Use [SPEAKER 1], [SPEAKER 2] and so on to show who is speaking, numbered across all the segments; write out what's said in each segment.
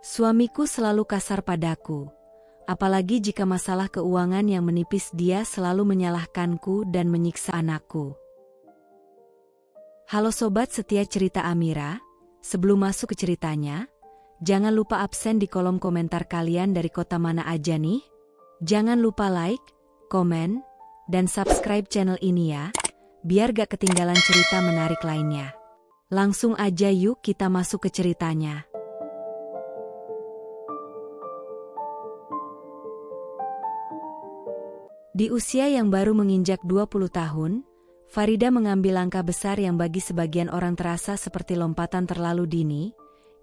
[SPEAKER 1] Suamiku selalu kasar padaku. Apalagi jika masalah keuangan yang menipis, dia selalu menyalahkanku dan menyiksa anakku. Halo sobat setia cerita Amira, sebelum masuk ke ceritanya, jangan lupa absen di kolom komentar kalian dari kota mana aja nih. Jangan lupa like, komen, dan subscribe channel ini ya, biar gak ketinggalan cerita menarik lainnya. Langsung aja yuk kita masuk ke ceritanya. Di usia yang baru menginjak 20 tahun, Farida mengambil langkah besar yang bagi sebagian orang terasa seperti lompatan terlalu dini.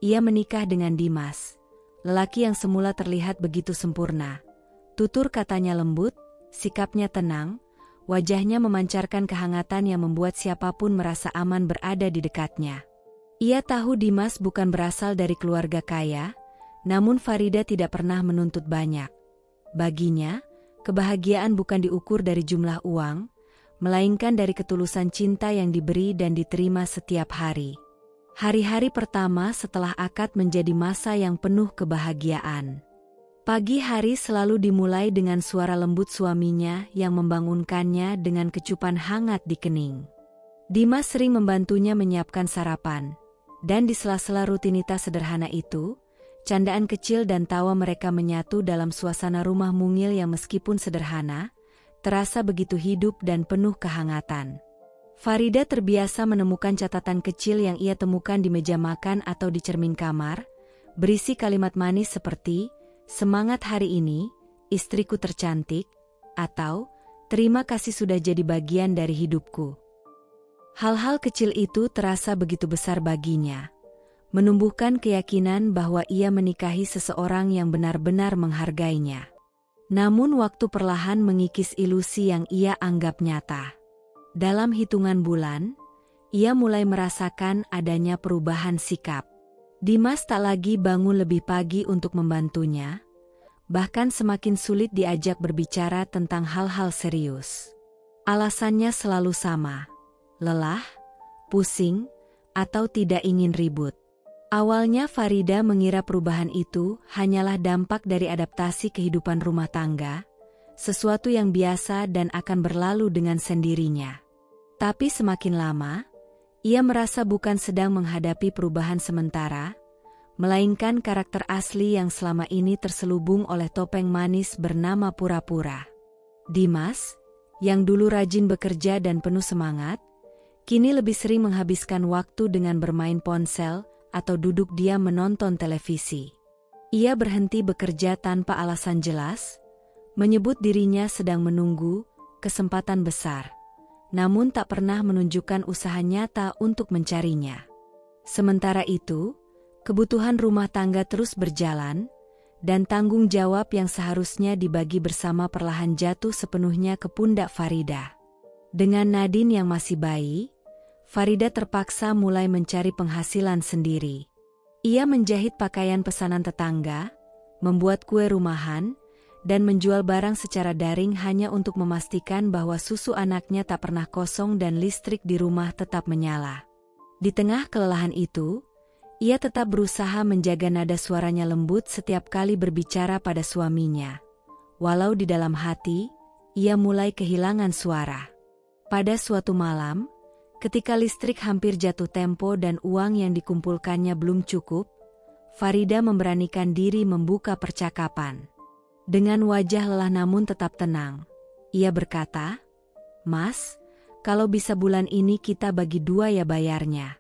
[SPEAKER 1] Ia menikah dengan Dimas, lelaki yang semula terlihat begitu sempurna. Tutur katanya lembut, sikapnya tenang, wajahnya memancarkan kehangatan yang membuat siapapun merasa aman berada di dekatnya. Ia tahu Dimas bukan berasal dari keluarga kaya, namun Farida tidak pernah menuntut banyak. Baginya, kebahagiaan bukan diukur dari jumlah uang, melainkan dari ketulusan cinta yang diberi dan diterima setiap hari. Hari-hari pertama setelah akad menjadi masa yang penuh kebahagiaan. Pagi hari selalu dimulai dengan suara lembut suaminya yang membangunkannya dengan kecupan hangat di kening. Dimas sering membantunya menyiapkan sarapan, dan di sela-sela rutinitas sederhana itu, candaan kecil dan tawa mereka menyatu dalam suasana rumah mungil yang meskipun sederhana, terasa begitu hidup dan penuh kehangatan. Farida terbiasa menemukan catatan kecil yang ia temukan di meja makan atau di cermin kamar, berisi kalimat manis seperti, "Semangat hari ini, istriku tercantik," atau, "Terima kasih sudah jadi bagian dari hidupku." Hal-hal kecil itu terasa begitu besar baginya, menumbuhkan keyakinan bahwa ia menikahi seseorang yang benar-benar menghargainya. Namun waktu perlahan mengikis ilusi yang ia anggap nyata. Dalam hitungan bulan, ia mulai merasakan adanya perubahan sikap. Dimas tak lagi bangun lebih pagi untuk membantunya, bahkan semakin sulit diajak berbicara tentang hal-hal serius. Alasannya selalu sama, lelah, pusing, atau tidak ingin ribut. Awalnya Farida mengira perubahan itu hanyalah dampak dari adaptasi kehidupan rumah tangga, sesuatu yang biasa dan akan berlalu dengan sendirinya. Tapi semakin lama, ia merasa bukan sedang menghadapi perubahan sementara, melainkan karakter asli yang selama ini terselubung oleh topeng manis bernama pura-pura. Dimas, yang dulu rajin bekerja dan penuh semangat, kini lebih sering menghabiskan waktu dengan bermain ponsel atau duduk diam menonton televisi. Ia berhenti bekerja tanpa alasan jelas, menyebut dirinya sedang menunggu kesempatan besar, namun tak pernah menunjukkan usaha nyata untuk mencarinya. Sementara itu, kebutuhan rumah tangga terus berjalan, dan tanggung jawab yang seharusnya dibagi bersama perlahan jatuh sepenuhnya ke pundak Farida. Dengan Nadine yang masih bayi, Farida terpaksa mulai mencari penghasilan sendiri. Ia menjahit pakaian pesanan tetangga, membuat kue rumahan, dan menjual barang secara daring hanya untuk memastikan bahwa susu anaknya tak pernah kosong dan listrik di rumah tetap menyala. Di tengah kelelahan itu, ia tetap berusaha menjaga nada suaranya lembut setiap kali berbicara pada suaminya. Walau di dalam hati, ia mulai kehilangan suara. Pada suatu malam, ketika listrik hampir jatuh tempo dan uang yang dikumpulkannya belum cukup, Farida memberanikan diri membuka percakapan. Dengan wajah lelah namun tetap tenang, ia berkata, "Mas, kalau bisa bulan ini kita bagi dua ya bayarnya.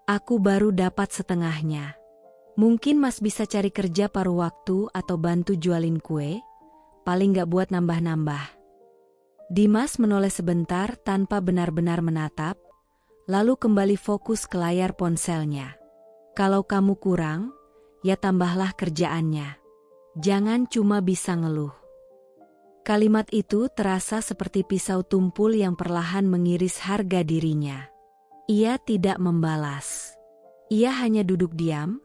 [SPEAKER 1] Aku baru dapat setengahnya. Mungkin Mas bisa cari kerja paruh waktu atau bantu jualin kue, paling gak buat nambah-nambah." Dimas menoleh sebentar tanpa benar-benar menatap, lalu kembali fokus ke layar ponselnya. "Kalau kamu kurang, ya tambahlah kerjaannya. Jangan cuma bisa ngeluh." Kalimat itu terasa seperti pisau tumpul yang perlahan mengiris harga dirinya. Ia tidak membalas. Ia hanya duduk diam,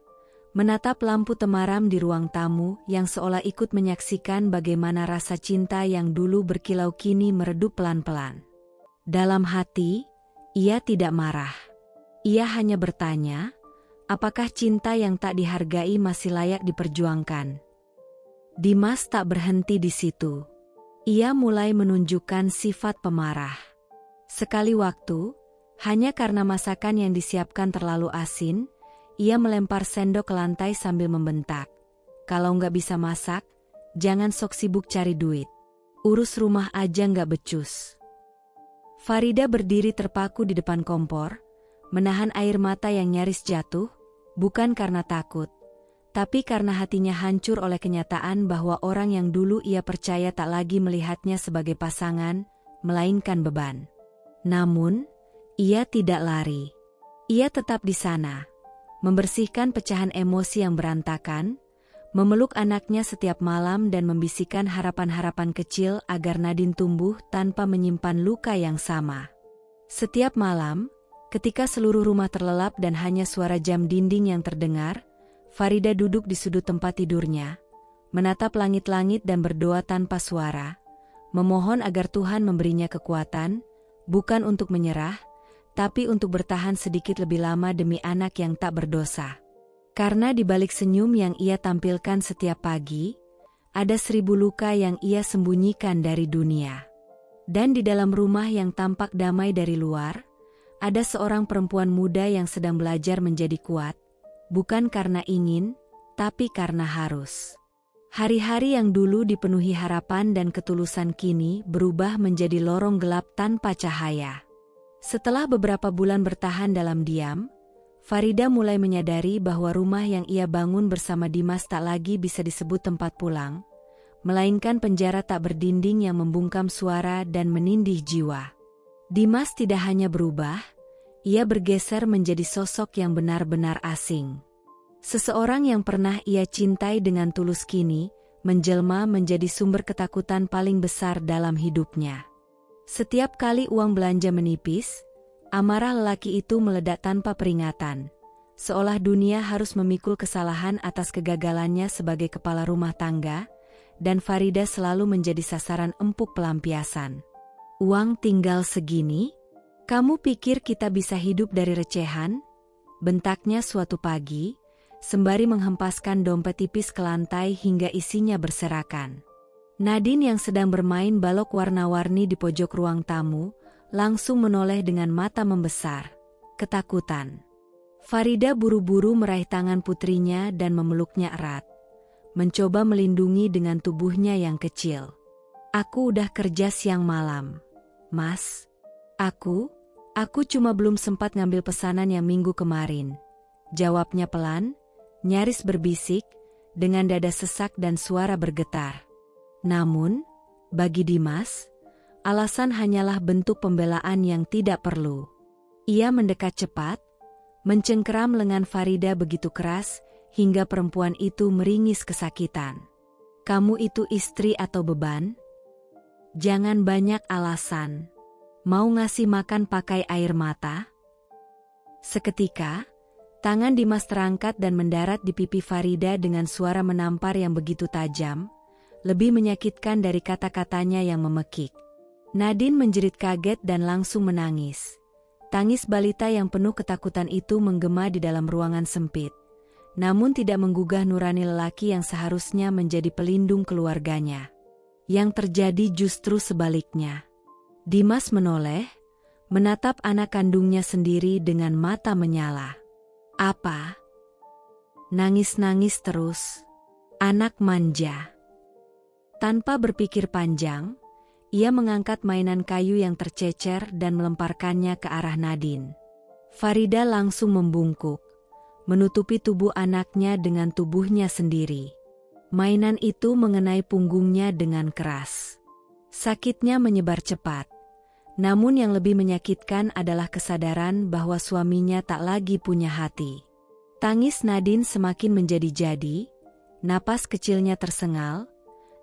[SPEAKER 1] menatap lampu temaram di ruang tamu yang seolah ikut menyaksikan bagaimana rasa cinta yang dulu berkilau kini meredup pelan-pelan. Dalam hati, ia tidak marah. Ia hanya bertanya, Apakah cinta yang tak dihargai masih layak diperjuangkan? Dimas tak berhenti di situ. Ia mulai menunjukkan sifat pemarah. Sekali waktu, hanya karena masakan yang disiapkan terlalu asin, ia melempar sendok ke lantai sambil membentak. Kalau nggak bisa masak, jangan sok sibuk cari duit. Urus rumah aja nggak becus. Farida berdiri terpaku di depan kompor, menahan air mata yang nyaris jatuh, bukan karena takut, tapi karena hatinya hancur oleh kenyataan bahwa orang yang dulu ia percaya tak lagi melihatnya sebagai pasangan, melainkan beban. Namun, ia tidak lari. Ia tetap di sana, membersihkan pecahan emosi yang berantakan, memeluk anaknya setiap malam dan membisikkan harapan-harapan kecil agar Nadine tumbuh tanpa menyimpan luka yang sama. Setiap malam, ketika seluruh rumah terlelap dan hanya suara jam dinding yang terdengar, Farida duduk di sudut tempat tidurnya, menatap langit-langit dan berdoa tanpa suara, memohon agar Tuhan memberinya kekuatan, bukan untuk menyerah, tapi untuk bertahan sedikit lebih lama demi anak yang tak berdosa. Karena di balik senyum yang ia tampilkan setiap pagi, ada 1000 luka yang ia sembunyikan dari dunia. Dan di dalam rumah yang tampak damai dari luar, ada seorang perempuan muda yang sedang belajar menjadi kuat, bukan karena ingin, tapi karena harus. Hari-hari yang dulu dipenuhi harapan dan ketulusan kini berubah menjadi lorong gelap tanpa cahaya. Setelah beberapa bulan bertahan dalam diam, Farida mulai menyadari bahwa rumah yang ia bangun bersama Dimas tak lagi bisa disebut tempat pulang, melainkan penjara tak berdinding yang membungkam suara dan menindih jiwa. Dimas tidak hanya berubah, ia bergeser menjadi sosok yang benar-benar asing. Seseorang yang pernah ia cintai dengan tulus kini, menjelma menjadi sumber ketakutan paling besar dalam hidupnya. Setiap kali uang belanja menipis, amarah lelaki itu meledak tanpa peringatan, seolah dunia harus memikul kesalahan atas kegagalannya sebagai kepala rumah tangga, dan Farida selalu menjadi sasaran empuk pelampiasan. Uang tinggal segini? Kamu pikir kita bisa hidup dari recehan? Bentaknya suatu pagi, sembari menghempaskan dompet tipis ke lantai hingga isinya berserakan. Nadine yang sedang bermain balok warna-warni di pojok ruang tamu, langsung menoleh dengan mata membesar, ketakutan. Farida buru-buru meraih tangan putrinya dan memeluknya erat, mencoba melindungi dengan tubuhnya yang kecil. Aku udah kerja siang malam, Mas. Aku cuma belum sempat ngambil pesanan yang minggu kemarin. Jawabnya pelan, nyaris berbisik, dengan dada sesak dan suara bergetar. Namun, bagi Dimas, alasan hanyalah bentuk pembelaan yang tidak perlu. Ia mendekat cepat, mencengkeram lengan Farida begitu keras, hingga perempuan itu meringis kesakitan. Kamu itu istri atau beban? Jangan banyak alasan. Mau ngasih makan pakai air mata? Seketika, tangan Dimas terangkat dan mendarat di pipi Farida dengan suara menampar yang begitu tajam, lebih menyakitkan dari kata-katanya yang memekik. Nadine menjerit kaget dan langsung menangis. Tangis balita yang penuh ketakutan itu menggema di dalam ruangan sempit, namun tidak menggugah nurani lelaki yang seharusnya menjadi pelindung keluarganya. Yang terjadi justru sebaliknya. Dimas menoleh, menatap anak kandungnya sendiri dengan mata menyala. Apa? Nangis-nangis terus. Anak manja. Tanpa berpikir panjang, ia mengangkat mainan kayu yang tercecer dan melemparkannya ke arah Nadine. Farida langsung membungkuk, menutupi tubuh anaknya dengan tubuhnya sendiri. Mainan itu mengenai punggungnya dengan keras. Sakitnya menyebar cepat. Namun yang lebih menyakitkan adalah kesadaran bahwa suaminya tak lagi punya hati. Tangis Nadine semakin menjadi-jadi, napas kecilnya tersengal,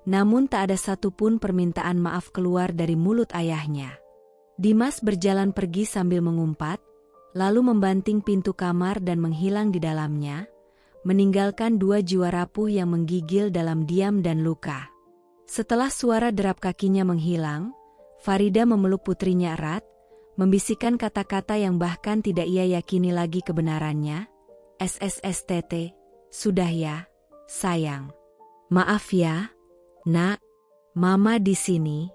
[SPEAKER 1] namun tak ada satupun permintaan maaf keluar dari mulut ayahnya. Dimas berjalan pergi sambil mengumpat, lalu membanting pintu kamar dan menghilang di dalamnya, meninggalkan 2 jiwa rapuh yang menggigil dalam diam dan luka. Setelah suara derap kakinya menghilang, Farida memeluk putrinya erat, membisikkan kata-kata yang bahkan tidak ia yakini lagi kebenarannya. SSSTT, sudah ya, sayang. Maaf ya, nak, mama di sini.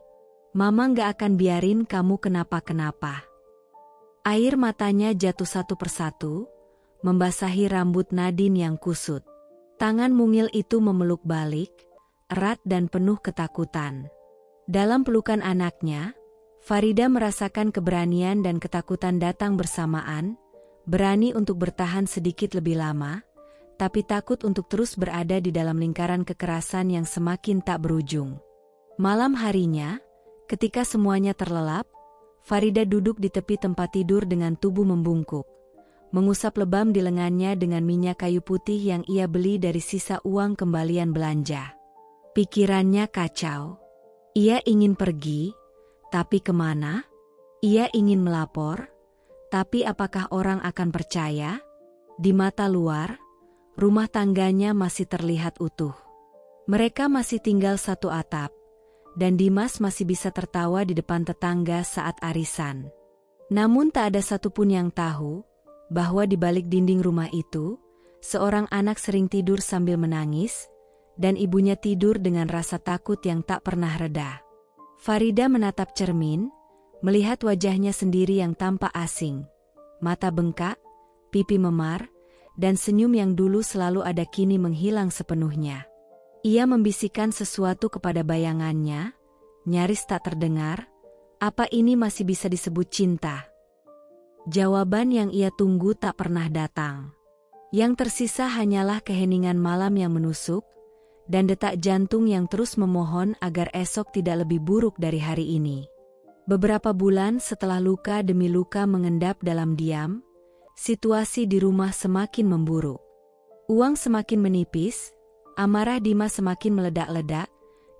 [SPEAKER 1] Mama nggak akan biarin kamu kenapa-kenapa. Air matanya jatuh satu persatu, membasahi rambut Nadine yang kusut. Tangan mungil itu memeluk balik, erat dan penuh ketakutan. Dalam pelukan anaknya, Farida merasakan keberanian dan ketakutan datang bersamaan, berani untuk bertahan sedikit lebih lama, tapi takut untuk terus berada di dalam lingkaran kekerasan yang semakin tak berujung. Malam harinya, ketika semuanya terlelap, Farida duduk di tepi tempat tidur dengan tubuh membungkuk, mengusap lebam di lengannya dengan minyak kayu putih yang ia beli dari sisa uang kembalian belanja. Pikirannya kacau. Ia ingin pergi, tapi kemana? Ia ingin melapor, tapi apakah orang akan percaya? Di mata luar, rumah tangganya masih terlihat utuh. Mereka masih tinggal satu atap, dan Dimas masih bisa tertawa di depan tetangga saat arisan. Namun tak ada satupun yang tahu bahwa di balik dinding rumah itu, seorang anak sering tidur sambil menangis, dan ibunya tidur dengan rasa takut yang tak pernah reda. Farida menatap cermin, melihat wajahnya sendiri yang tampak asing. Mata bengkak, pipi memar, dan senyum yang dulu selalu ada kini menghilang sepenuhnya. Ia membisikkan sesuatu kepada bayangannya, nyaris tak terdengar, apa ini masih bisa disebut cinta? Jawaban yang ia tunggu tak pernah datang. Yang tersisa hanyalah keheningan malam yang menusuk, dan detak jantung yang terus memohon agar esok tidak lebih buruk dari hari ini. Beberapa bulan setelah luka demi luka mengendap dalam diam, situasi di rumah semakin memburuk. Uang semakin menipis, amarah Dimas semakin meledak-ledak,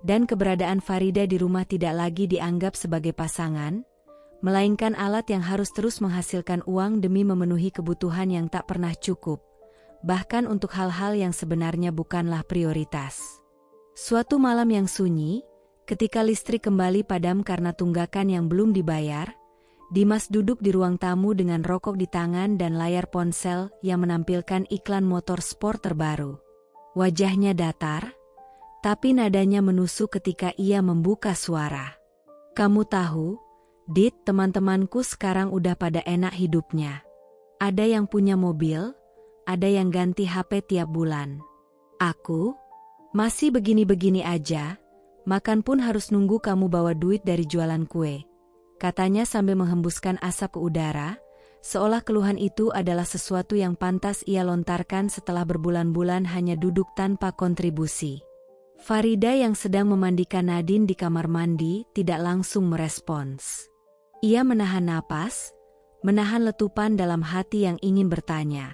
[SPEAKER 1] dan keberadaan Farida di rumah tidak lagi dianggap sebagai pasangan, melainkan alat yang harus terus menghasilkan uang demi memenuhi kebutuhan yang tak pernah cukup, bahkan untuk hal-hal yang sebenarnya bukanlah prioritas. Suatu malam yang sunyi, ketika listrik kembali padam karena tunggakan yang belum dibayar, Dimas duduk di ruang tamu dengan rokok di tangan dan layar ponsel yang menampilkan iklan motor sport terbaru. Wajahnya datar, tapi nadanya menusuk ketika ia membuka suara. Kamu tahu, Dit, teman-temanku sekarang udah pada enak hidupnya. Ada yang punya mobil, ada yang ganti HP tiap bulan. Aku masih begini-begini aja, makan pun harus nunggu kamu bawa duit dari jualan kue, katanya sambil menghembuskan asap ke udara, seolah keluhan itu adalah sesuatu yang pantas ia lontarkan setelah berbulan-bulan hanya duduk tanpa kontribusi. Farida yang sedang memandikan Nadine di kamar mandi tidak langsung merespons. Ia menahan napas, menahan letupan dalam hati yang ingin bertanya.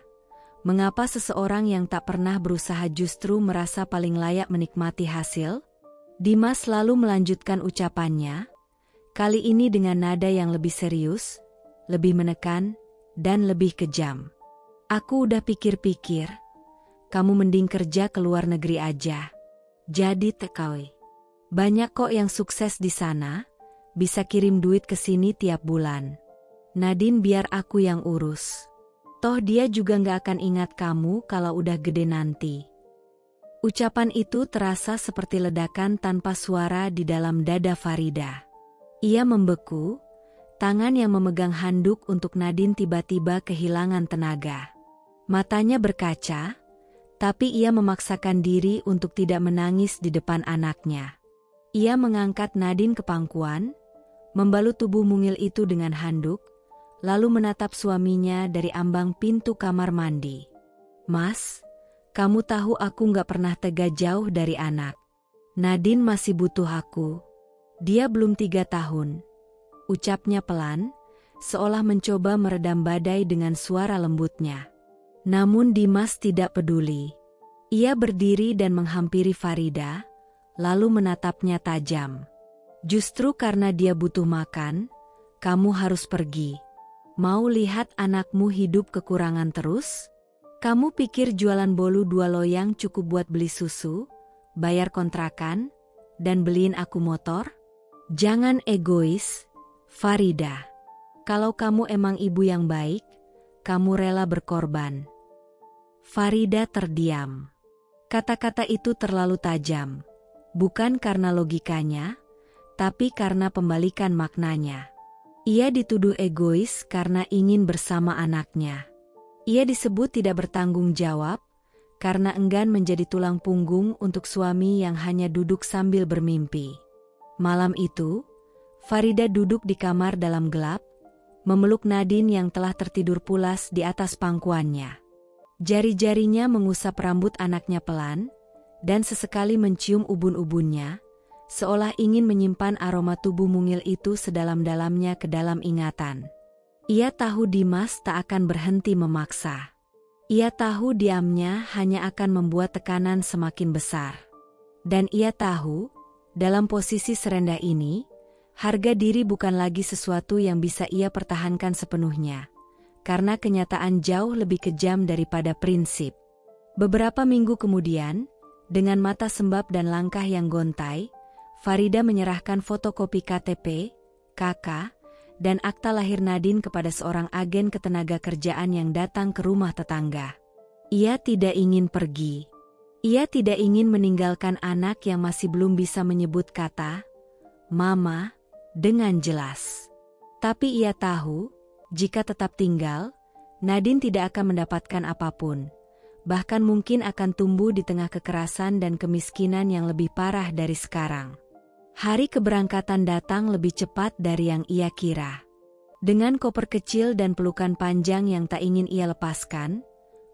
[SPEAKER 1] Mengapa seseorang yang tak pernah berusaha justru merasa paling layak menikmati hasil? Dimas lalu melanjutkan ucapannya, kali ini dengan nada yang lebih serius, lebih menekan, dan lebih kejam. Aku udah pikir-pikir, kamu mending kerja ke luar negeri aja. Jadi TKW. Banyak kok yang sukses di sana, bisa kirim duit ke sini tiap bulan. Nadine biar aku yang urus. Toh dia juga nggak akan ingat kamu kalau udah gede nanti. Ucapan itu terasa seperti ledakan tanpa suara di dalam dada Farida. Ia membeku, tangan yang memegang handuk untuk Nadine tiba-tiba kehilangan tenaga. Matanya berkaca, tapi ia memaksakan diri untuk tidak menangis di depan anaknya. Ia mengangkat Nadine ke pangkuan, membalut tubuh mungil itu dengan handuk, lalu menatap suaminya dari ambang pintu kamar mandi. Mas, kamu tahu aku nggak pernah tega jauh dari anak. Nadine masih butuh aku. Dia belum 3 tahun. Ucapnya pelan, seolah mencoba meredam badai dengan suara lembutnya. Namun Dimas tidak peduli. Ia berdiri dan menghampiri Farida, lalu menatapnya tajam. Justru karena dia butuh makan, kamu harus pergi. Mau lihat anakmu hidup kekurangan terus? Kamu pikir jualan bolu 2 loyang cukup buat beli susu, bayar kontrakan, dan beliin aku motor? Jangan egois, Farida. Kalau kamu emang ibu yang baik, kamu rela berkorban. Farida terdiam. Kata-kata itu terlalu tajam. Bukan karena logikanya, tapi karena pembalikan maknanya. Ia dituduh egois karena ingin bersama anaknya. Ia disebut tidak bertanggung jawab, karena enggan menjadi tulang punggung untuk suami yang hanya duduk sambil bermimpi. Malam itu, Farida duduk di kamar dalam gelap, memeluk Nadine yang telah tertidur pulas di atas pangkuannya. Jari-jarinya mengusap rambut anaknya pelan, dan sesekali mencium ubun-ubunnya, seolah ingin menyimpan aroma tubuh mungil itu sedalam-dalamnya ke dalam ingatan. Ia tahu Dimas tak akan berhenti memaksa. Ia tahu diamnya hanya akan membuat tekanan semakin besar. Dan ia tahu, dalam posisi serendah ini, harga diri bukan lagi sesuatu yang bisa ia pertahankan sepenuhnya, karena kenyataan jauh lebih kejam daripada prinsip. Beberapa minggu kemudian, dengan mata sembab dan langkah yang gontai, Farida menyerahkan fotokopi KTP, KK, dan akta lahir Nadine kepada seorang agen ketenagakerjaan yang datang ke rumah tetangga. Ia tidak ingin pergi. Ia tidak ingin meninggalkan anak yang masih belum bisa menyebut kata "Mama" dengan jelas. Tapi ia tahu, jika tetap tinggal, Nadine tidak akan mendapatkan apapun. Bahkan mungkin akan tumbuh di tengah kekerasan dan kemiskinan yang lebih parah dari sekarang. Hari keberangkatan datang lebih cepat dari yang ia kira. Dengan koper kecil dan pelukan panjang yang tak ingin ia lepaskan,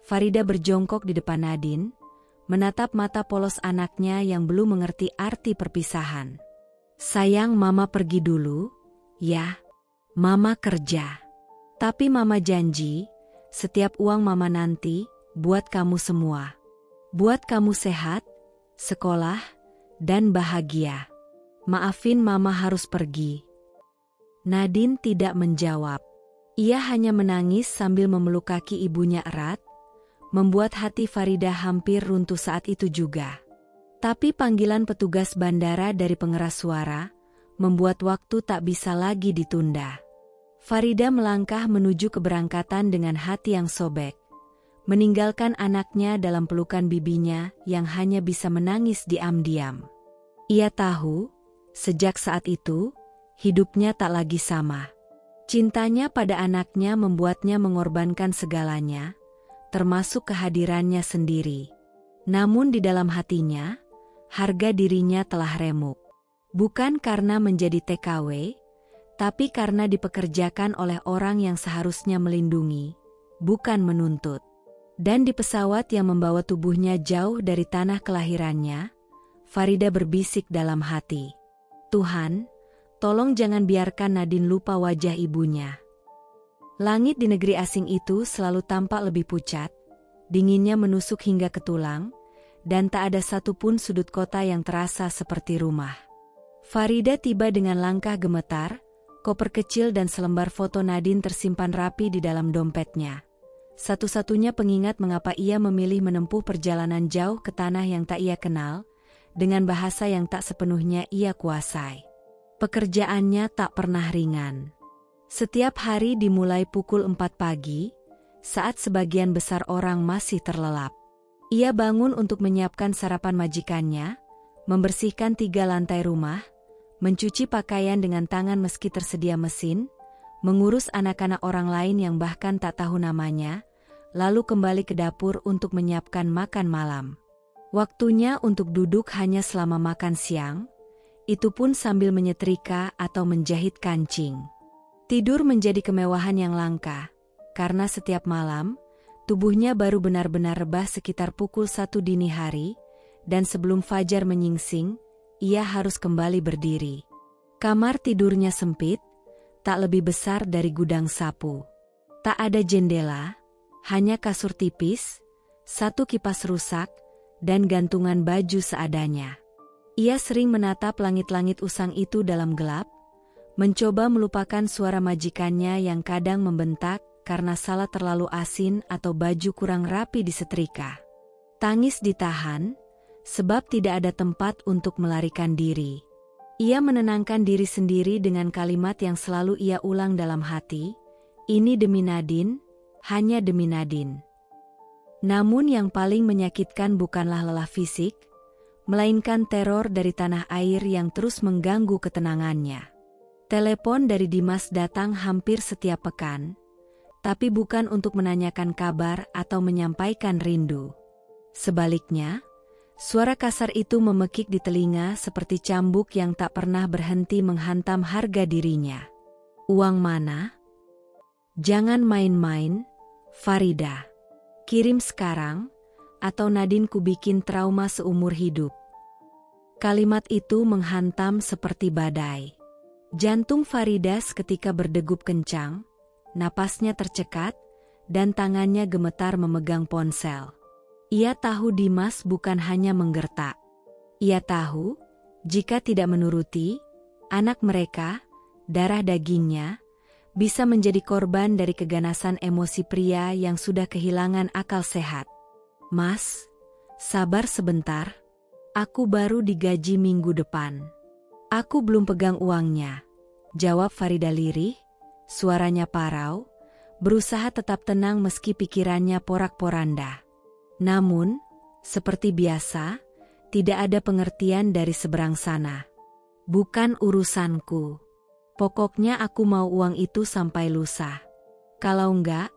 [SPEAKER 1] Farida berjongkok di depan Nadine, menatap mata polos anaknya yang belum mengerti arti perpisahan. "Sayang, Mama pergi dulu, ya. Mama kerja. Tapi Mama janji, setiap uang Mama nanti, buat kamu semua. Buat kamu sehat, sekolah, dan bahagia. Maafin Mama harus pergi." Nadine tidak menjawab. Ia hanya menangis sambil memeluk kaki ibunya erat, membuat hati Farida hampir runtuh saat itu juga. Tapi panggilan petugas bandara dari pengeras suara membuat waktu tak bisa lagi ditunda. Farida melangkah menuju keberangkatan dengan hati yang sobek, meninggalkan anaknya dalam pelukan bibinya yang hanya bisa menangis diam-diam. Ia tahu, sejak saat itu, hidupnya tak lagi sama. Cintanya pada anaknya membuatnya mengorbankan segalanya, termasuk kehadirannya sendiri. Namun di dalam hatinya, harga dirinya telah remuk. Bukan karena menjadi TKW, tapi karena dipekerjakan oleh orang yang seharusnya melindungi, bukan menuntut. Dan di pesawat yang membawa tubuhnya jauh dari tanah kelahirannya, Farida berbisik dalam hati, "Tuhan, tolong jangan biarkan Nadine lupa wajah ibunya." Langit di negeri asing itu selalu tampak lebih pucat, dinginnya menusuk hingga ke tulang, dan tak ada satupun sudut kota yang terasa seperti rumah. Farida tiba dengan langkah gemetar, koper kecil dan selembar foto Nadine tersimpan rapi di dalam dompetnya. Satu-satunya pengingat mengapa ia memilih menempuh perjalanan jauh ke tanah yang tak ia kenal, dengan bahasa yang tak sepenuhnya ia kuasai. Pekerjaannya tak pernah ringan. Setiap hari dimulai pukul 4 pagi, saat sebagian besar orang masih terlelap. Ia bangun untuk menyiapkan sarapan majikannya, membersihkan 3 lantai rumah, mencuci pakaian dengan tangan meski tersedia mesin, mengurus anak-anak orang lain yang bahkan tak tahu namanya, lalu kembali ke dapur untuk menyiapkan makan malam. Waktunya untuk duduk hanya selama makan siang, itu pun sambil menyetrika atau menjahit kancing. Tidur menjadi kemewahan yang langka, karena setiap malam, tubuhnya baru benar-benar rebah sekitar pukul 1 dini hari, dan sebelum fajar menyingsing, ia harus kembali berdiri. Kamar tidurnya sempit, tak lebih besar dari gudang sapu. Tak ada jendela, hanya kasur tipis, 1 kipas rusak, dan gantungan baju seadanya. Ia sering menatap langit-langit usang itu dalam gelap, mencoba melupakan suara majikannya yang kadang membentak karena salah terlalu asin atau baju kurang rapi disetrika. Tangis ditahan, sebab tidak ada tempat untuk melarikan diri. Ia menenangkan diri sendiri dengan kalimat yang selalu ia ulang dalam hati, "Ini demi Nadine, hanya demi Nadine." Namun yang paling menyakitkan bukanlah lelah fisik, melainkan teror dari tanah air yang terus mengganggu ketenangannya. Telepon dari Dimas datang hampir setiap pekan, tapi bukan untuk menanyakan kabar atau menyampaikan rindu. Sebaliknya, suara kasar itu memekik di telinga seperti cambuk yang tak pernah berhenti menghantam harga dirinya. Uang mana? Jangan main-main, Farida. Kirim sekarang, atau Nadine ku bikin trauma seumur hidup. Kalimat itu menghantam seperti badai. Jantung Farida seketika berdegup kencang, napasnya tercekat, dan tangannya gemetar memegang ponsel. Ia tahu Dimas bukan hanya menggertak. Ia tahu, jika tidak menuruti, anak mereka, darah dagingnya, bisa menjadi korban dari keganasan emosi pria yang sudah kehilangan akal sehat. Mas, sabar sebentar. Aku baru digaji minggu depan. Aku belum pegang uangnya, jawab Farida lirih, suaranya parau, berusaha tetap tenang meski pikirannya porak-poranda. Namun, seperti biasa, tidak ada pengertian dari seberang sana. Bukan urusanku. Pokoknya aku mau uang itu sampai lusa. Kalau enggak,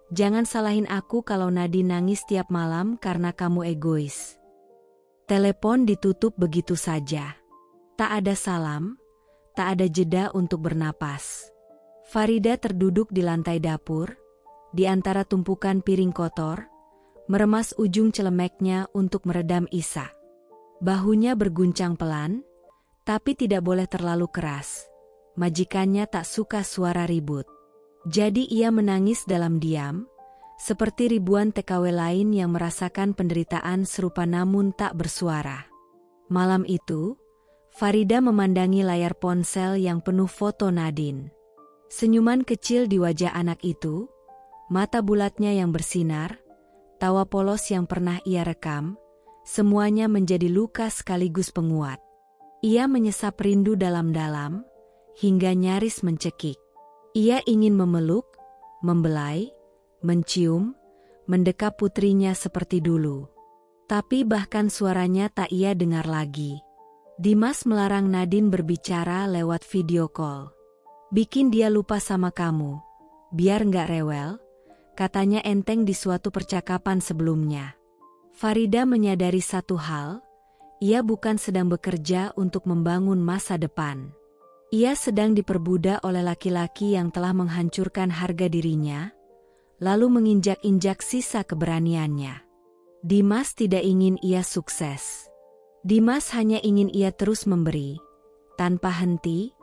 [SPEAKER 1] jangan salahin aku kalau Nadine nangis tiap malam karena kamu egois. Telepon ditutup begitu saja. Tak ada salam, tak ada jeda untuk bernapas. Farida terduduk di lantai dapur, di antara tumpukan piring kotor, meremas ujung celemeknya untuk meredam isak. Bahunya berguncang pelan, tapi tidak boleh terlalu keras. Majikannya tak suka suara ribut. Jadi ia menangis dalam diam, seperti ribuan TKW lain yang merasakan penderitaan serupa namun tak bersuara. Malam itu, Farida memandangi layar ponsel yang penuh foto Nadine. Senyuman kecil di wajah anak itu, mata bulatnya yang bersinar, tawa polos yang pernah ia rekam, semuanya menjadi luka sekaligus penguat. Ia menyesap rindu dalam-dalam, hingga nyaris mencekik. Ia ingin memeluk, membelai, mencium, mendekap putrinya seperti dulu. Tapi bahkan suaranya tak ia dengar lagi. Dimas melarang Nadine berbicara lewat video call. Bikin dia lupa sama kamu, biar nggak rewel, katanya enteng di suatu percakapan sebelumnya. Farida menyadari satu hal, ia bukan sedang bekerja untuk membangun masa depan. Ia sedang diperbudak oleh laki-laki yang telah menghancurkan harga dirinya, lalu menginjak-injak sisa keberaniannya. Dimas tidak ingin ia sukses. Dimas hanya ingin ia terus memberi, tanpa henti,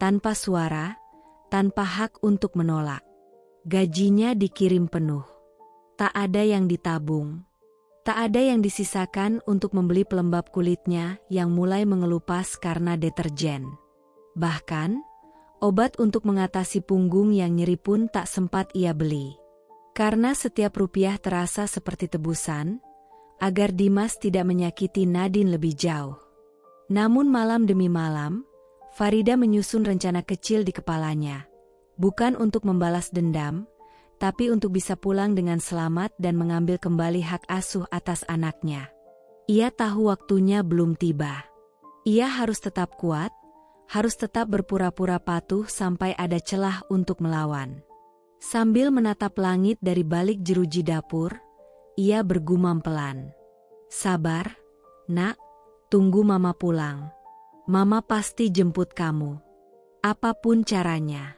[SPEAKER 1] tanpa suara, tanpa hak untuk menolak. Gajinya dikirim penuh. Tak ada yang ditabung. Tak ada yang disisakan untuk membeli pelembab kulitnya yang mulai mengelupas karena deterjen. Bahkan, obat untuk mengatasi punggung yang nyeri pun tak sempat ia beli. Karena setiap rupiah terasa seperti tebusan, agar Dimas tidak menyakiti Nadine lebih jauh. Namun malam demi malam, Farida menyusun rencana kecil di kepalanya. Bukan untuk membalas dendam, tapi untuk bisa pulang dengan selamat dan mengambil kembali hak asuh atas anaknya. Ia tahu waktunya belum tiba. Ia harus tetap kuat, harus tetap berpura-pura patuh sampai ada celah untuk melawan. Sambil menatap langit dari balik jeruji dapur, ia bergumam pelan. Sabar, nak, tunggu mama pulang. Mama pasti jemput kamu. Apapun caranya.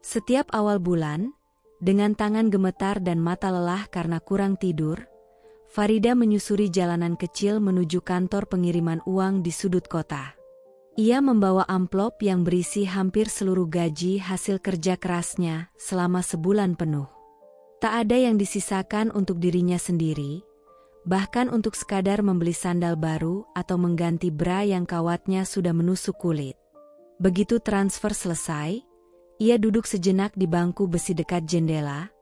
[SPEAKER 1] Setiap awal bulan, dengan tangan gemetar dan mata lelah karena kurang tidur, Farida menyusuri jalanan kecil menuju kantor pengiriman uang di sudut kota. Ia membawa amplop yang berisi hampir seluruh gaji hasil kerja kerasnya selama sebulan penuh. Tak ada yang disisakan untuk dirinya sendiri, bahkan untuk sekadar membeli sandal baru atau mengganti bra yang kawatnya sudah menusuk kulit. Begitu transfer selesai, ia duduk sejenak di bangku besi dekat jendela,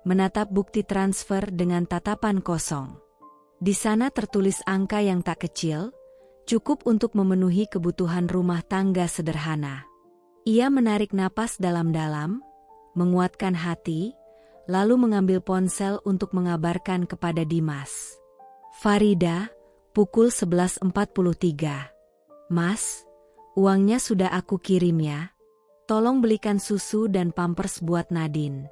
[SPEAKER 1] menatap bukti transfer dengan tatapan kosong. Di sana tertulis angka yang tak kecil, cukup untuk memenuhi kebutuhan rumah tangga sederhana. Ia menarik napas dalam-dalam, menguatkan hati, lalu mengambil ponsel untuk mengabarkan kepada Dimas. Farida, pukul 11.43. Mas, uangnya sudah aku kirim ya. Tolong belikan susu dan pampers buat Nadine.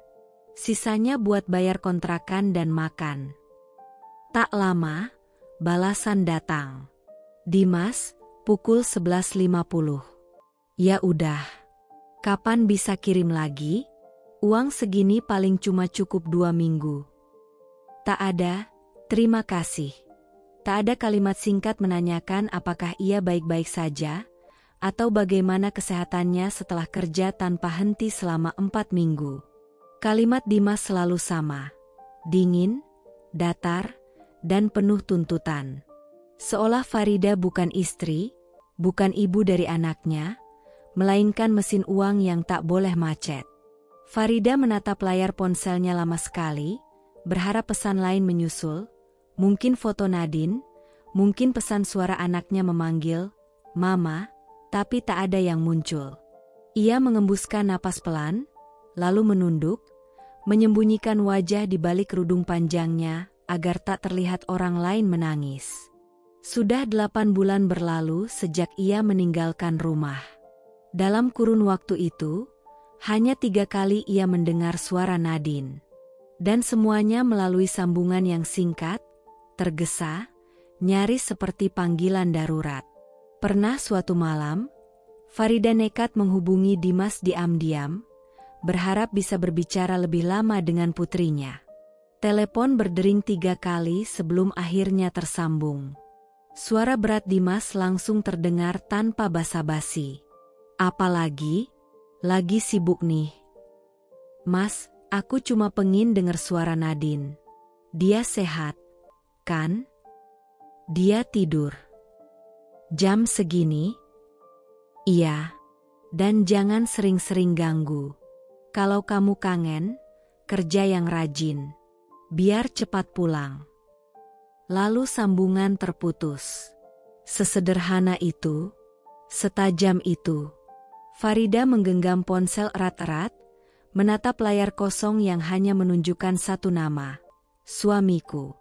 [SPEAKER 1] Sisanya buat bayar kontrakan dan makan. Tak lama, balasan datang. Dimas, pukul 11.50. Ya udah. Kapan bisa kirim lagi? Uang segini paling cuma cukup 2 minggu. Tak ada, terima kasih. Tak ada kalimat singkat menanyakan apakah ia baik-baik saja, atau bagaimana kesehatannya setelah kerja tanpa henti selama 4 minggu. Kalimat Dimas selalu sama, dingin, datar, dan penuh tuntutan. Seolah Farida bukan istri, bukan ibu dari anaknya, melainkan mesin uang yang tak boleh macet. Farida menatap layar ponselnya lama sekali, berharap pesan lain menyusul, mungkin foto Nadine, mungkin pesan suara anaknya memanggil, "Mama," tapi tak ada yang muncul. Ia mengembuskan napas pelan, lalu menunduk, menyembunyikan wajah di balik kerudung panjangnya agar tak terlihat orang lain menangis. Sudah 8 bulan berlalu sejak ia meninggalkan rumah. Dalam kurun waktu itu, hanya 3 kali ia mendengar suara Nadine. Dan semuanya melalui sambungan yang singkat, tergesa, nyaris seperti panggilan darurat. Pernah suatu malam, Farida nekat menghubungi Dimas diam-diam, berharap bisa berbicara lebih lama dengan putrinya. Telepon berdering 3 kali sebelum akhirnya tersambung. Suara berat Dimas langsung terdengar tanpa basa-basi. "Apalagi? Lagi sibuk nih." "Mas, aku cuma pengen denger suara Nadine. Dia sehat, kan? Dia tidur jam segini?" "Iya. Dan jangan sering-sering ganggu. Kalau kamu kangen, kerja yang rajin. Biar cepat pulang." Lalu sambungan terputus. Sesederhana itu, setajam itu. Farida menggenggam ponsel erat-erat, menatap layar kosong yang hanya menunjukkan satu nama, suamiku.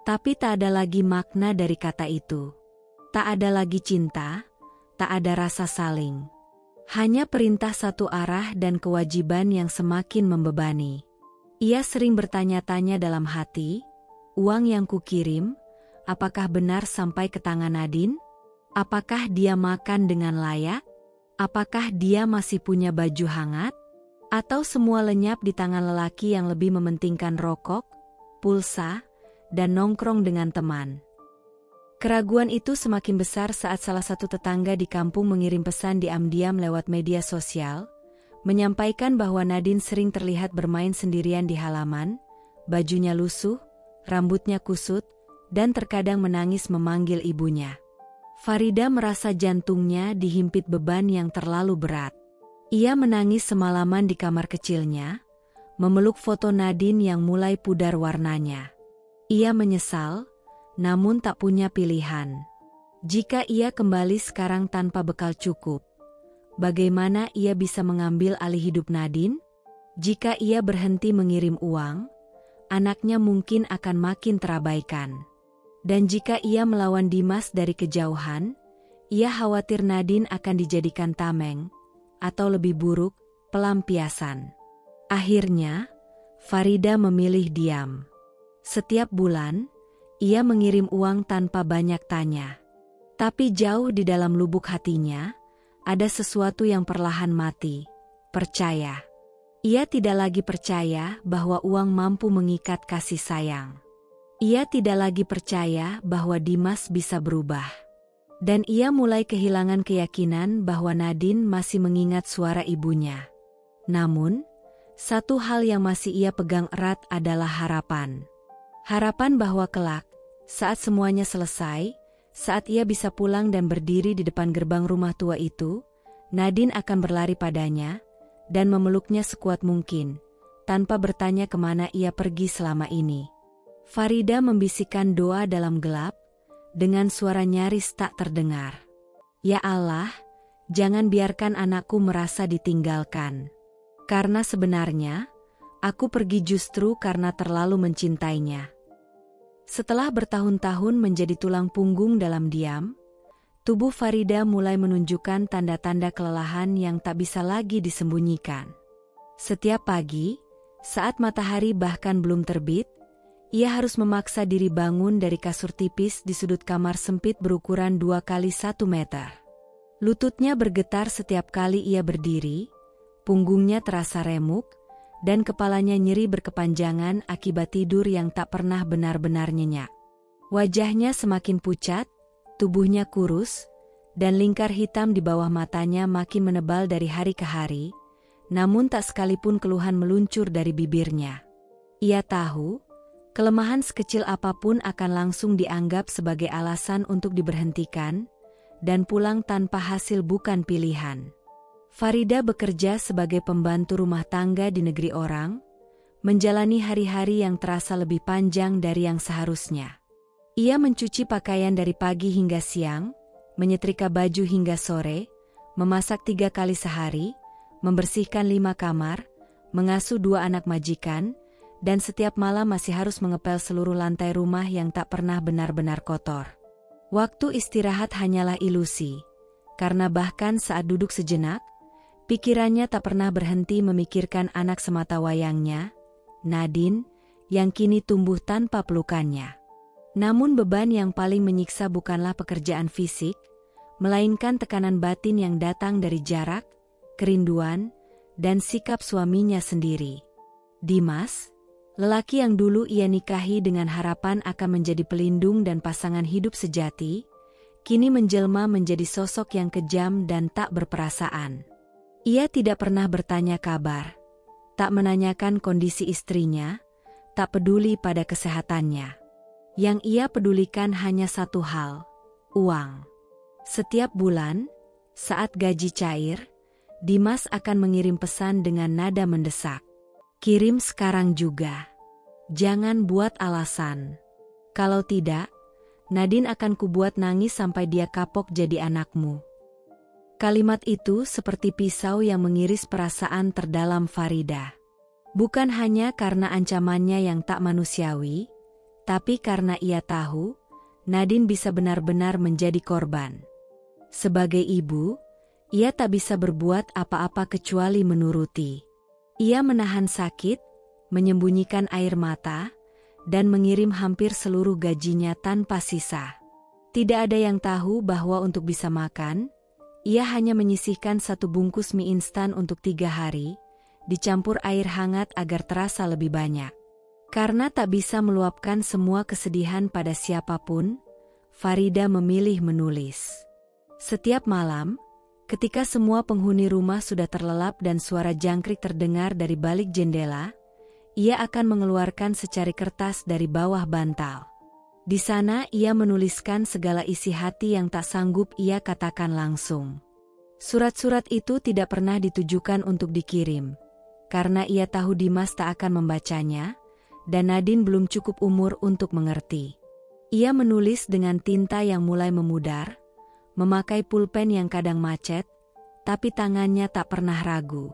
[SPEAKER 1] Tapi tak ada lagi makna dari kata itu. Tak ada lagi cinta, tak ada rasa saling. Hanya perintah satu arah dan kewajiban yang semakin membebani. Ia sering bertanya-tanya dalam hati, uang yang kukirim, apakah benar sampai ke tangan Nadine? Apakah dia makan dengan layak? Apakah dia masih punya baju hangat? Atau semua lenyap di tangan lelaki yang lebih mementingkan rokok, pulsa, dan nongkrong dengan teman? Keraguan itu semakin besar saat salah satu tetangga di kampung mengirim pesan diam-diam lewat media sosial, menyampaikan bahwa Nadine sering terlihat bermain sendirian di halaman, bajunya lusuh, rambutnya kusut, dan terkadang menangis memanggil ibunya. Farida merasa jantungnya dihimpit beban yang terlalu berat. Ia menangis semalaman di kamar kecilnya, memeluk foto Nadine yang mulai pudar warnanya. Ia menyesal, namun tak punya pilihan. Jika ia kembali sekarang tanpa bekal cukup, bagaimana ia bisa mengambil alih hidup Nadine? Jika ia berhenti mengirim uang, anaknya mungkin akan makin terabaikan. Dan jika ia melawan Dimas dari kejauhan, ia khawatir Nadine akan dijadikan tameng, atau lebih buruk, pelampiasan. Akhirnya, Farida memilih diam. Setiap bulan, ia mengirim uang tanpa banyak tanya. Tapi jauh di dalam lubuk hatinya, ada sesuatu yang perlahan mati, percaya. Ia tidak lagi percaya bahwa uang mampu mengikat kasih sayang. Ia tidak lagi percaya bahwa Dimas bisa berubah. Dan ia mulai kehilangan keyakinan bahwa Nadine masih mengingat suara ibunya. Namun, satu hal yang masih ia pegang erat adalah harapan. Harapan bahwa kelak, saat semuanya selesai, saat ia bisa pulang dan berdiri di depan gerbang rumah tua itu, Nadine akan berlari padanya dan memeluknya sekuat mungkin, tanpa bertanya kemana ia pergi selama ini. Farida membisikkan doa dalam gelap, dengan suara nyaris tak terdengar. "Ya Allah, jangan biarkan anakku merasa ditinggalkan. Karena sebenarnya, Aku pergi justru karena terlalu mencintainya. Setelah bertahun-tahun menjadi tulang punggung dalam diam, tubuh Farida mulai menunjukkan tanda-tanda kelelahan yang tak bisa lagi disembunyikan. Setiap pagi, saat matahari bahkan belum terbit, ia harus memaksa diri bangun dari kasur tipis di sudut kamar sempit berukuran 2 kali 1 meter. Lututnya bergetar setiap kali ia berdiri, punggungnya terasa remuk, dan kepalanya nyeri berkepanjangan akibat tidur yang tak pernah benar-benar nyenyak. Wajahnya semakin pucat, tubuhnya kurus, dan lingkar hitam di bawah matanya makin menebal dari hari ke hari, namun tak sekalipun keluhan meluncur dari bibirnya. Ia tahu, kelemahan sekecil apapun akan langsung dianggap sebagai alasan untuk diberhentikan, dan pulang tanpa hasil bukan pilihan. Farida bekerja sebagai pembantu rumah tangga di negeri orang, menjalani hari-hari yang terasa lebih panjang dari yang seharusnya. Ia mencuci pakaian dari pagi hingga siang, menyetrika baju hingga sore, memasak 3 kali sehari, membersihkan 5 kamar, mengasuh 2 anak majikan, dan setiap malam masih harus mengepel seluruh lantai rumah yang tak pernah benar-benar kotor. Waktu istirahat hanyalah ilusi, karena bahkan saat duduk sejenak, pikirannya tak pernah berhenti memikirkan anak semata wayangnya, Nadine, yang kini tumbuh tanpa pelukannya. Namun beban yang paling menyiksa bukanlah pekerjaan fisik, melainkan tekanan batin yang datang dari jarak, kerinduan, dan sikap suaminya sendiri. Dimas, lelaki yang dulu ia nikahi dengan harapan akan menjadi pelindung dan pasangan hidup sejati, kini menjelma menjadi sosok yang kejam dan tak berperasaan. Ia tidak pernah bertanya kabar, tak menanyakan kondisi istrinya, tak peduli pada kesehatannya. Yang ia pedulikan hanya satu hal, uang. Setiap bulan, saat gaji cair, Dimas akan mengirim pesan dengan nada mendesak. Kirim sekarang juga. Jangan buat alasan. Kalau tidak, Nadine akan kubuat nangis sampai dia kapok jadi anakmu. Kalimat itu seperti pisau yang mengiris perasaan terdalam Farida. Bukan hanya karena ancamannya yang tak manusiawi, tapi karena ia tahu, Nadine bisa benar-benar menjadi korban. Sebagai ibu, ia tak bisa berbuat apa-apa kecuali menuruti. Ia menahan sakit, menyembunyikan air mata, dan mengirim hampir seluruh gajinya tanpa sisa. Tidak ada yang tahu bahwa untuk bisa makan, ia hanya menyisihkan 1 bungkus mie instan untuk 3 hari, dicampur air hangat agar terasa lebih banyak. Karena tak bisa meluapkan semua kesedihan pada siapapun, Farida memilih menulis. Setiap malam, ketika semua penghuni rumah sudah terlelap dan suara jangkrik terdengar dari balik jendela, ia akan mengeluarkan secari kertas dari bawah bantal. Di sana ia menuliskan segala isi hati yang tak sanggup ia katakan langsung. Surat-surat itu tidak pernah ditujukan untuk dikirim, karena ia tahu Dimas tak akan membacanya, dan Nadine belum cukup umur untuk mengerti. Ia menulis dengan tinta yang mulai memudar, memakai pulpen yang kadang macet, tapi tangannya tak pernah ragu.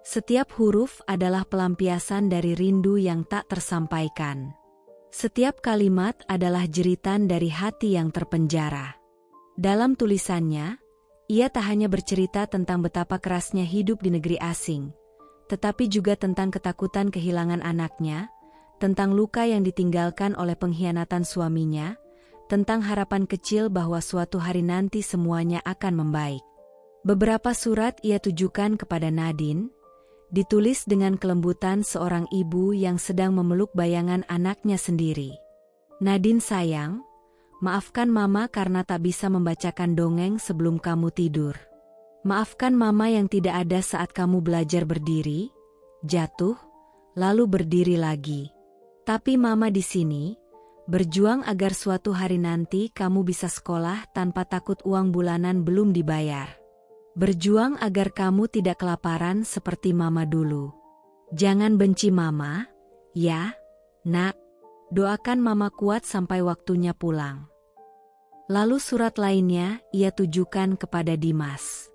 [SPEAKER 1] Setiap huruf adalah pelampiasan dari rindu yang tak tersampaikan. Setiap kalimat adalah jeritan dari hati yang terpenjara. Dalam tulisannya, ia tak hanya bercerita tentang betapa kerasnya hidup di negeri asing, tetapi juga tentang ketakutan kehilangan anaknya, tentang luka yang ditinggalkan oleh pengkhianatan suaminya, tentang harapan kecil bahwa suatu hari nanti semuanya akan membaik. Beberapa surat ia tujukan kepada Nadine, ditulis dengan kelembutan seorang ibu yang sedang memeluk bayangan anaknya sendiri. Nadine sayang, maafkan Mama karena tak bisa membacakan dongeng sebelum kamu tidur. Maafkan Mama yang tidak ada saat kamu belajar berdiri, jatuh, lalu berdiri lagi. Tapi Mama di sini, berjuang agar suatu hari nanti kamu bisa sekolah tanpa takut uang bulanan belum dibayar. Berjuang agar kamu tidak kelaparan seperti Mama dulu. Jangan benci Mama, ya, Nak. Doakan Mama kuat sampai waktunya pulang. Lalu surat lainnya ia tujukan kepada Dimas.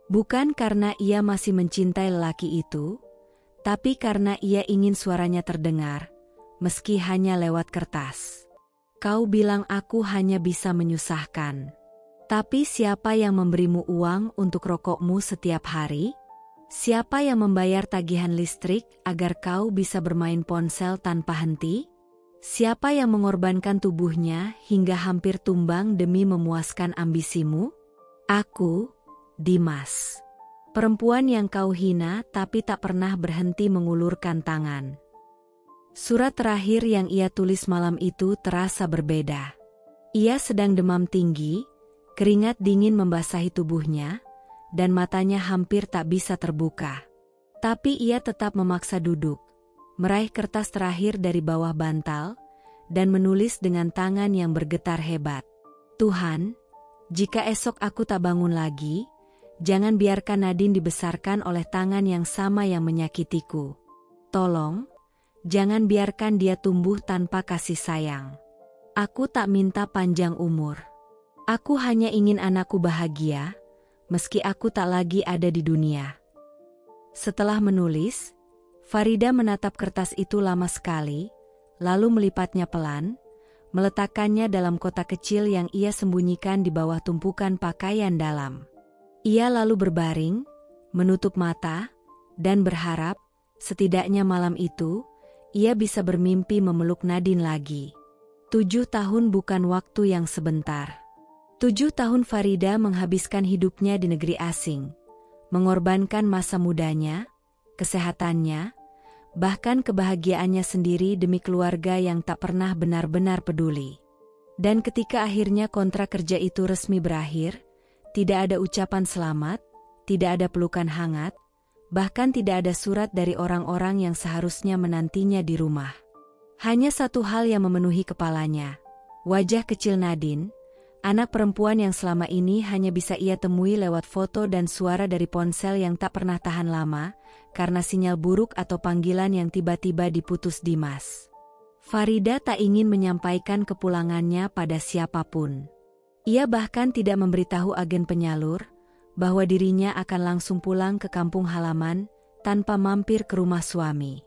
[SPEAKER 1] Bukan karena ia masih mencintai lelaki itu, Tapi karena ia ingin suaranya terdengar, meski hanya lewat kertas. Kau bilang aku hanya bisa menyusahkan. Tapi siapa yang memberimu uang untuk rokokmu setiap hari? Siapa yang membayar tagihan listrik agar kau bisa bermain ponsel tanpa henti? Siapa yang mengorbankan tubuhnya hingga hampir tumbang demi memuaskan ambisimu? Aku, Dimas. Perempuan yang kau hina tapi tak pernah berhenti mengulurkan tangan. Surat terakhir yang ia tulis malam itu terasa berbeda. Ia sedang demam tinggi, keringat dingin membasahi tubuhnya, dan matanya hampir tak bisa terbuka. Tapi ia tetap memaksa duduk, meraih kertas terakhir dari bawah bantal, dan menulis dengan tangan yang bergetar hebat. Tuhan, jika esok aku tak bangun lagi, jangan biarkan Nadine dibesarkan oleh tangan yang sama yang menyakitiku. Tolong, jangan biarkan dia tumbuh tanpa kasih sayang. Aku tak minta panjang umur. Aku hanya ingin anakku bahagia, meski aku tak lagi ada di dunia. Setelah menulis, Farida menatap kertas itu lama sekali, lalu melipatnya pelan, meletakkannya dalam kotak kecil yang ia sembunyikan di bawah tumpukan pakaian dalam. Ia lalu berbaring, menutup mata, dan berharap, setidaknya malam itu, ia bisa bermimpi memeluk Nadine lagi. 7 tahun bukan waktu yang sebentar. 7 tahun Farida menghabiskan hidupnya di negeri asing, mengorbankan masa mudanya, kesehatannya, bahkan kebahagiaannya sendiri demi keluarga yang tak pernah benar-benar peduli. Dan ketika akhirnya kontrak kerja itu resmi berakhir, tidak ada ucapan selamat, tidak ada pelukan hangat, bahkan tidak ada surat dari orang-orang yang seharusnya menantinya di rumah. Hanya satu hal yang memenuhi kepalanya, wajah kecil Nadine, anak perempuan yang selama ini hanya bisa ia temui lewat foto dan suara dari ponsel yang tak pernah tahan lama, karena sinyal buruk atau panggilan yang tiba-tiba diputus Dimas. Farida tak ingin menyampaikan kepulangannya pada siapapun. Ia bahkan tidak memberitahu agen penyalur, bahwa dirinya akan langsung pulang ke kampung halaman, tanpa mampir ke rumah suami.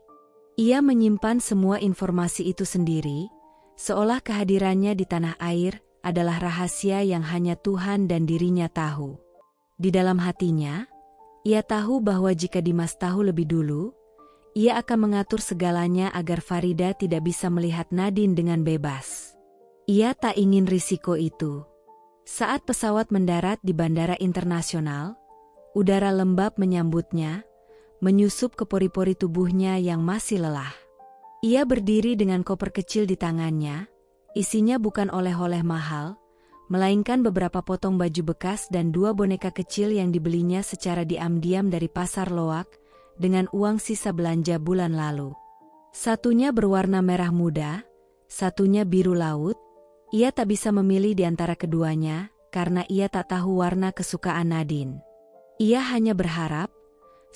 [SPEAKER 1] Ia menyimpan semua informasi itu sendiri, seolah kehadirannya di tanah air adalah rahasia yang hanya Tuhan dan dirinya tahu. Di dalam hatinya, ia tahu bahwa jika Dimas tahu lebih dulu, ia akan mengatur segalanya agar Farida tidak bisa melihat Nadine dengan bebas. Ia tak ingin risiko itu. Saat pesawat mendarat di bandara internasional, udara lembab menyambutnya, menyusup ke pori-pori tubuhnya yang masih lelah. Ia berdiri dengan koper kecil di tangannya. Isinya bukan oleh-oleh mahal, melainkan beberapa potong baju bekas dan 2 boneka kecil yang dibelinya secara diam-diam dari pasar loak, dengan uang sisa belanja bulan lalu. Satunya berwarna merah muda, satunya biru laut. Ia tak bisa memilih di antara keduanya, karena ia tak tahu warna kesukaan Nadine. Ia hanya berharap,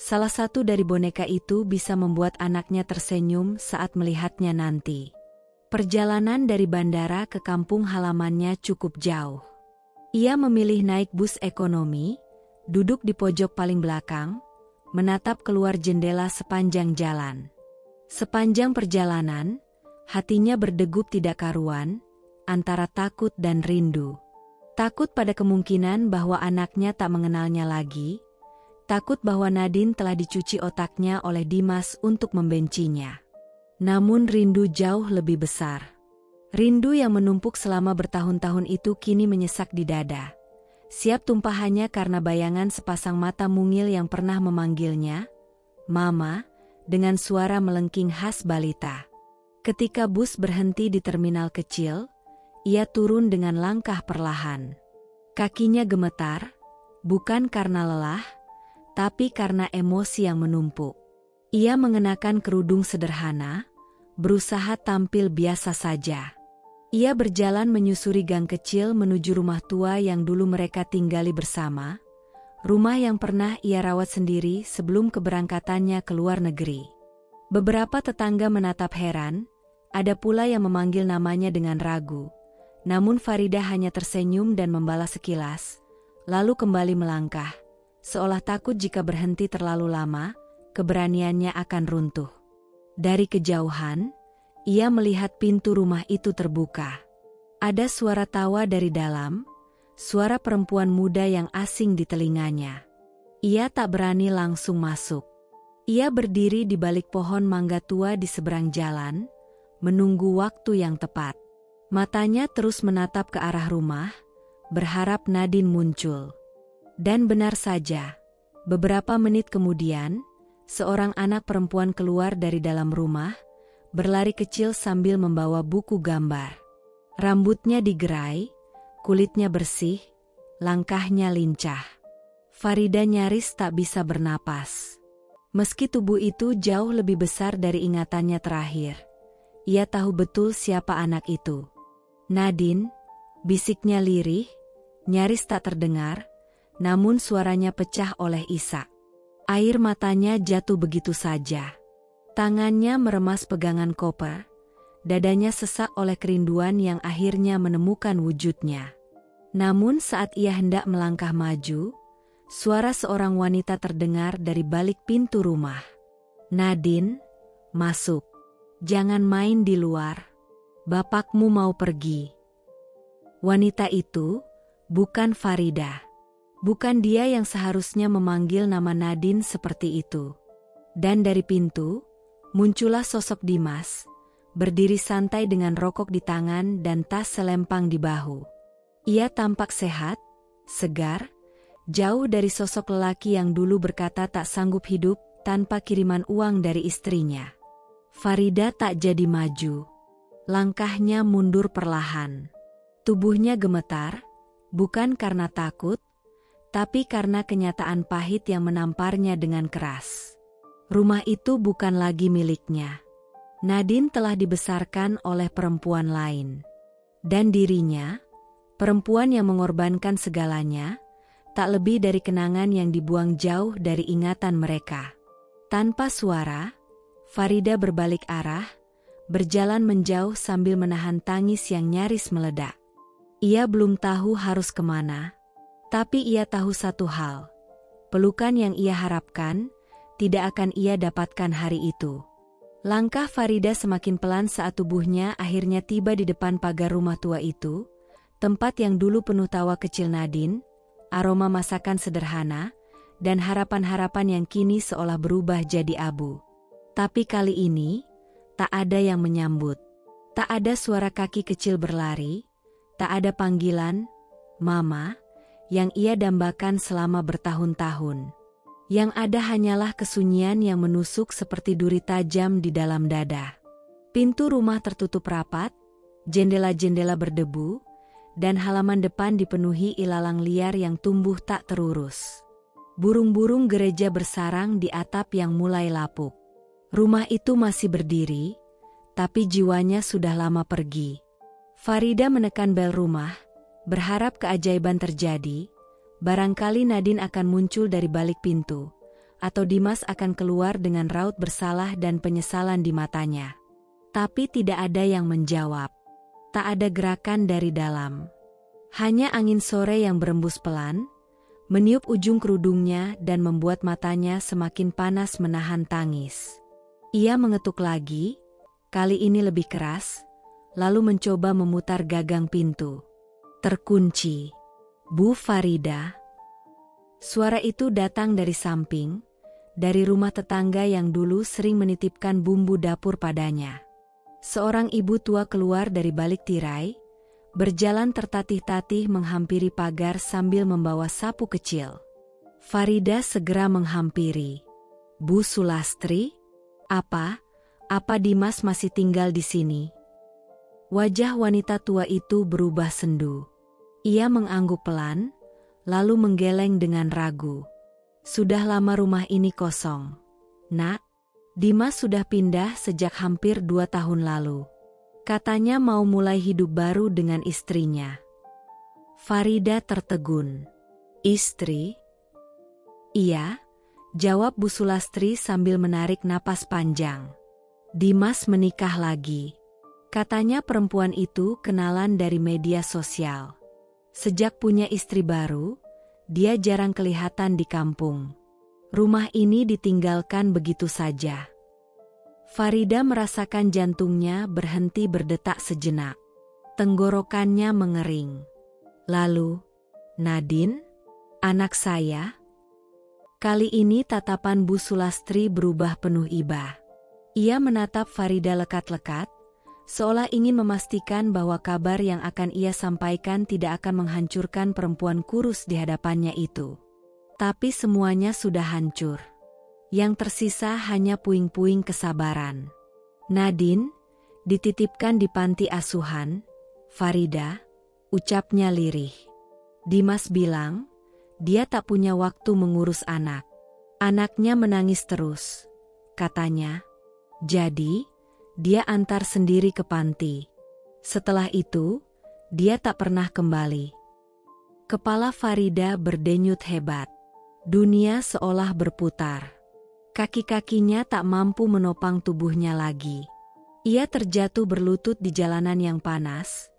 [SPEAKER 1] salah satu dari boneka itu bisa membuat anaknya tersenyum saat melihatnya nanti. Perjalanan dari bandara ke kampung halamannya cukup jauh. Ia memilih naik bus ekonomi, duduk di pojok paling belakang, menatap keluar jendela sepanjang jalan. Sepanjang perjalanan, hatinya berdegup tidak karuan, antara takut dan rindu. Takut pada kemungkinan bahwa anaknya tak mengenalnya lagi, takut bahwa Nadine telah dicuci otaknya oleh Dimas untuk membencinya. Namun rindu jauh lebih besar. Rindu yang menumpuk selama bertahun-tahun itu kini menyesak di dada. Siap tumpahannya karena bayangan sepasang mata mungil yang pernah memanggilnya, "Mama," dengan suara melengking khas balita. Ketika bus berhenti di terminal kecil, ia turun dengan langkah perlahan. Kakinya gemetar, bukan karena lelah, tapi karena emosi yang menumpuk. Ia mengenakan kerudung sederhana, berusaha tampil biasa saja. Ia berjalan menyusuri gang kecil menuju rumah tua yang dulu mereka tinggali bersama, rumah yang pernah ia rawat sendiri sebelum keberangkatannya ke luar negeri. Beberapa tetangga menatap heran, ada pula yang memanggil namanya dengan ragu. Namun Farida hanya tersenyum dan membalas sekilas, lalu kembali melangkah, seolah takut jika berhenti terlalu lama, keberaniannya akan runtuh. Dari kejauhan, ia melihat pintu rumah itu terbuka. Ada suara tawa dari dalam, suara perempuan muda yang asing di telinganya. Ia tak berani langsung masuk. Ia berdiri di balik pohon mangga tua di seberang jalan, menunggu waktu yang tepat. Matanya terus menatap ke arah rumah, berharap Nadine muncul. Dan benar saja, beberapa menit kemudian, seorang anak perempuan keluar dari dalam rumah, berlari kecil sambil membawa buku gambar. Rambutnya digerai, kulitnya bersih, langkahnya lincah. Farida nyaris tak bisa bernapas. Meski tubuh itu jauh lebih besar dari ingatannya terakhir, ia tahu betul siapa anak itu. Nadine, bisiknya lirih, nyaris tak terdengar, namun suaranya pecah oleh isak. Air matanya jatuh begitu saja. Tangannya meremas pegangan koper, dadanya sesak oleh kerinduan yang akhirnya menemukan wujudnya. Namun saat ia hendak melangkah maju, suara seorang wanita terdengar dari balik pintu rumah. "Nadine, masuk. Jangan main di luar. Bapakmu mau pergi." Wanita itu bukan Farida. Bukan dia yang seharusnya memanggil nama Nadine seperti itu. Dan dari pintu, muncullah sosok Dimas, berdiri santai dengan rokok di tangan dan tas selempang di bahu. Ia tampak sehat, segar, jauh dari sosok lelaki yang dulu berkata tak sanggup hidup tanpa kiriman uang dari istrinya. Farida tak jadi maju. Langkahnya mundur perlahan. Tubuhnya gemetar, bukan karena takut, tapi karena kenyataan pahit yang menamparnya dengan keras. Rumah itu bukan lagi miliknya. Nadine telah dibesarkan oleh perempuan lain. Dan dirinya, perempuan yang mengorbankan segalanya, tak lebih dari kenangan yang dibuang jauh dari ingatan mereka. Tanpa suara, Farida berbalik arah, berjalan menjauh sambil menahan tangis yang nyaris meledak. Ia belum tahu harus kemana, tapi ia tahu satu hal. Pelukan yang ia harapkan, tidak akan ia dapatkan hari itu. Langkah Farida semakin pelan saat tubuhnya akhirnya tiba di depan pagar rumah tua itu, tempat yang dulu penuh tawa kecil Nadine, aroma masakan sederhana, dan harapan-harapan yang kini seolah berubah jadi abu. Tapi kali ini, tak ada yang menyambut. Tak ada suara kaki kecil berlari, tak ada panggilan, "Mama," yang ia dambakan selama bertahun-tahun. Yang ada hanyalah kesunyian yang menusuk seperti duri tajam di dalam dada. Pintu rumah tertutup rapat, jendela-jendela berdebu, dan halaman depan dipenuhi ilalang liar yang tumbuh tak terurus. Burung-burung gereja bersarang di atap yang mulai lapuk. Rumah itu masih berdiri, tapi jiwanya sudah lama pergi. Farida menekan bel rumah, berharap keajaiban terjadi. Barangkali Nadine akan muncul dari balik pintu, atau Dimas akan keluar dengan raut bersalah dan penyesalan di matanya. Tapi tidak ada yang menjawab. Tak ada gerakan dari dalam. Hanya angin sore yang berembus pelan, meniup ujung kerudungnya dan membuat matanya semakin panas menahan tangis. Ia mengetuk lagi, kali ini lebih keras, lalu mencoba memutar gagang pintu. Terkunci. "Bu Farida." Suara itu datang dari samping, dari rumah tetangga yang dulu sering menitipkan bumbu dapur padanya. Seorang ibu tua keluar dari balik tirai, berjalan tertatih-tatih menghampiri pagar sambil membawa sapu kecil. Farida segera menghampiri. "Bu Sulastri, apa Dimas masih tinggal di sini?" Wajah wanita tua itu berubah sendu. Ia mengangguk pelan, lalu menggeleng dengan ragu. "Sudah lama rumah ini kosong, Nak. Dimas sudah pindah sejak hampir 2 tahun lalu. Katanya mau mulai hidup baru dengan istrinya." Farida tertegun. "Istri?" "Iya," jawab Bu Sulastri sambil menarik napas panjang. "Dimas menikah lagi. Katanya perempuan itu kenalan dari media sosial. Sejak punya istri baru, dia jarang kelihatan di kampung." Rumah ini ditinggalkan begitu saja. Farida merasakan jantungnya berhenti berdetak sejenak. Tenggorokannya mengering. Lalu, "Nadine, anak saya?" Kali ini tatapan Bu Sulastri berubah penuh iba. Ia menatap Farida lekat-lekat, seolah ingin memastikan bahwa kabar yang akan ia sampaikan tidak akan menghancurkan perempuan kurus di hadapannya itu. Tapi semuanya sudah hancur. Yang tersisa hanya puing-puing kesabaran. "Nadine, dititipkan di panti asuhan, Farida," ucapnya lirih. "Dimas bilang, dia tak punya waktu mengurus anak. Anaknya menangis terus," katanya. "Jadi, dia antar sendiri ke panti. Setelah itu, dia tak pernah kembali." Kepala Farida berdenyut hebat. Dunia seolah berputar. Kaki-kakinya tak mampu menopang tubuhnya lagi. Ia terjatuh berlutut di jalanan yang panas.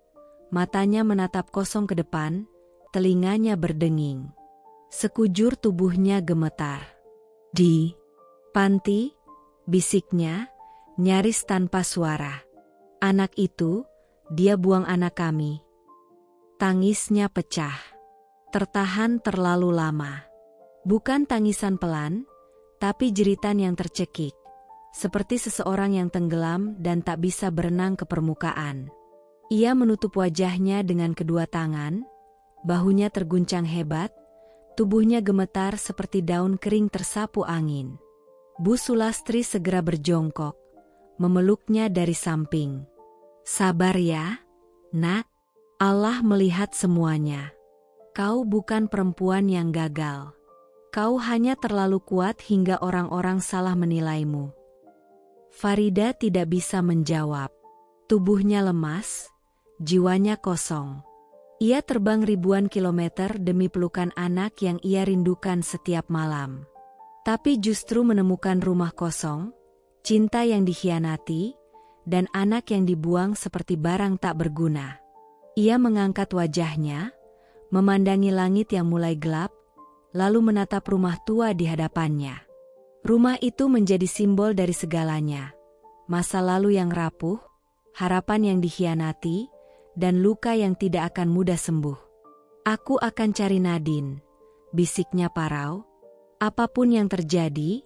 [SPEAKER 1] Matanya menatap kosong ke depan, telinganya berdenging. Sekujur tubuhnya gemetar. "Di panti," bisiknya, nyaris tanpa suara. "Anak itu, dia buang anak kami." Tangisnya pecah. Tertahan terlalu lama. Bukan tangisan pelan, tapi jeritan yang tercekik. Seperti seseorang yang tenggelam dan tak bisa berenang ke permukaan. Ia menutup wajahnya dengan kedua tangan, bahunya terguncang hebat, tubuhnya gemetar seperti daun kering tersapu angin. Bu Sulastri segera berjongkok, memeluknya dari samping. "Sabar ya, Nak. Allah melihat semuanya. Kau bukan perempuan yang gagal. Kau hanya terlalu kuat hingga orang-orang salah menilaimu." Farida tidak bisa menjawab. Tubuhnya lemas, jiwanya kosong. Ia terbang ribuan kilometer demi pelukan anak yang ia rindukan setiap malam. Tapi justru menemukan rumah kosong, cinta yang dikhianati, dan anak yang dibuang seperti barang tak berguna. Ia mengangkat wajahnya, memandangi langit yang mulai gelap, lalu menatap rumah tua di hadapannya. Rumah itu menjadi simbol dari segalanya. Masa lalu yang rapuh, harapan yang dikhianati, dan luka yang tidak akan mudah sembuh. "Aku akan cari Nadine," bisiknya parau. "Apapun yang terjadi,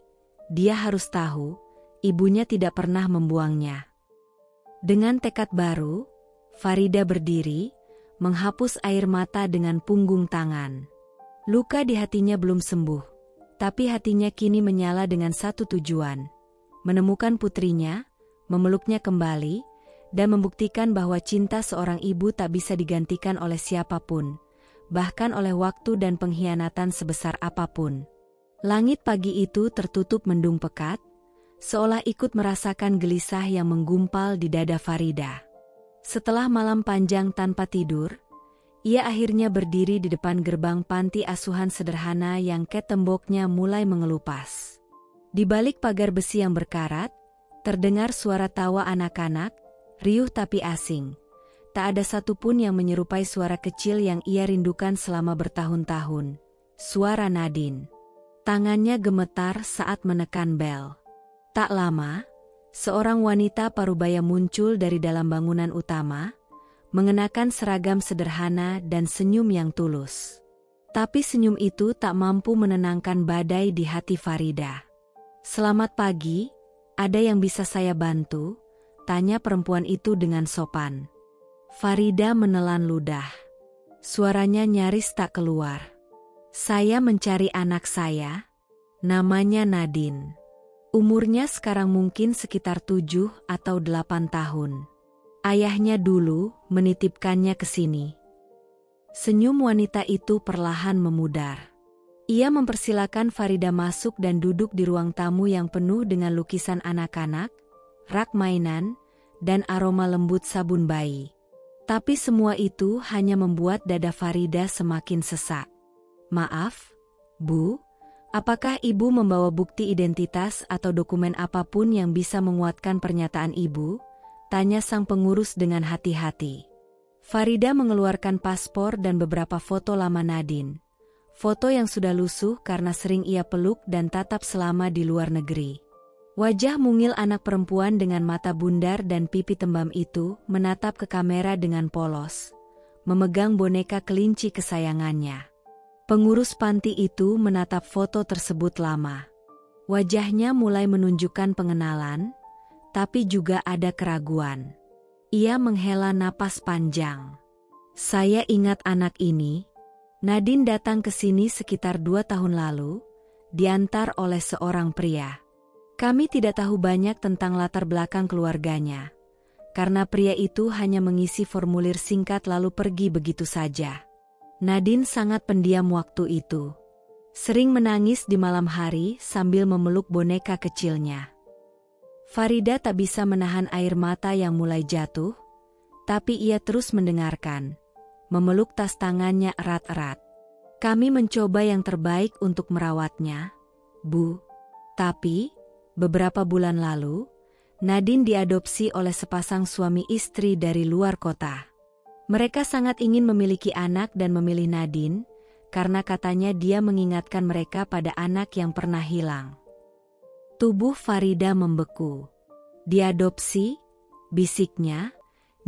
[SPEAKER 1] dia harus tahu, ibunya tidak pernah membuangnya." Dengan tekad baru, Farida berdiri, menghapus air mata dengan punggung tangan. Luka di hatinya belum sembuh, tapi hatinya kini menyala dengan satu tujuan: menemukan putrinya, memeluknya kembali, dan membuktikan bahwa cinta seorang ibu tak bisa digantikan oleh siapapun, bahkan oleh waktu dan pengkhianatan sebesar apapun. Langit pagi itu tertutup mendung pekat, seolah ikut merasakan gelisah yang menggumpal di dada Farida. Setelah malam panjang tanpa tidur, ia akhirnya berdiri di depan gerbang panti asuhan sederhana yang temboknya mulai mengelupas. Di balik pagar besi yang berkarat, terdengar suara tawa anak-anak, riuh tapi asing. Tak ada satupun yang menyerupai suara kecil yang ia rindukan selama bertahun-tahun. Suara Nadine. Tangannya gemetar saat menekan bel. Tak lama, seorang wanita parubaya muncul dari dalam bangunan utama, mengenakan seragam sederhana dan senyum yang tulus. Tapi senyum itu tak mampu menenangkan badai di hati Farida. "Selamat pagi, ada yang bisa saya bantu?" tanya perempuan itu dengan sopan. Farida menelan ludah. Suaranya nyaris tak keluar. "Saya mencari anak saya. Namanya Nadine. Umurnya sekarang mungkin sekitar 7 atau 8 tahun. Ayahnya dulu menitipkannya ke sini." Senyum wanita itu perlahan memudar. Ia mempersilakan Farida masuk dan duduk di ruang tamu yang penuh dengan lukisan anak-anak, rak mainan, dan aroma lembut sabun bayi. Tapi semua itu hanya membuat dada Farida semakin sesak. "Maaf, Bu, apakah Ibu membawa bukti identitas atau dokumen apapun yang bisa menguatkan pernyataan Ibu?" tanya sang pengurus dengan hati-hati. Farida mengeluarkan paspor dan beberapa foto lama Nadine. Foto yang sudah lusuh karena sering ia peluk dan tatap selama di luar negeri. Wajah mungil anak perempuan dengan mata bundar dan pipi tembam itu menatap ke kamera dengan polos, memegang boneka kelinci kesayangannya. Pengurus panti itu menatap foto tersebut lama. Wajahnya mulai menunjukkan pengenalan, tapi juga ada keraguan. Ia menghela napas panjang. Saya ingat anak ini. Nadine datang ke sini sekitar 2 tahun lalu, diantar oleh seorang pria. Kami tidak tahu banyak tentang latar belakang keluarganya, karena pria itu hanya mengisi formulir singkat lalu pergi begitu saja. Nadine sangat pendiam waktu itu. Sering menangis di malam hari sambil memeluk boneka kecilnya. Farida tak bisa menahan air mata yang mulai jatuh, tapi ia terus mendengarkan. Memeluk tas tangannya erat-erat. Kami mencoba yang terbaik untuk merawatnya, Bu. Tapi, beberapa bulan lalu, Nadine diadopsi oleh sepasang suami istri dari luar kota. Mereka sangat ingin memiliki anak dan memilih Nadine, karena katanya dia mengingatkan mereka pada anak yang pernah hilang. Tubuh Farida membeku. Diadopsi, bisiknya,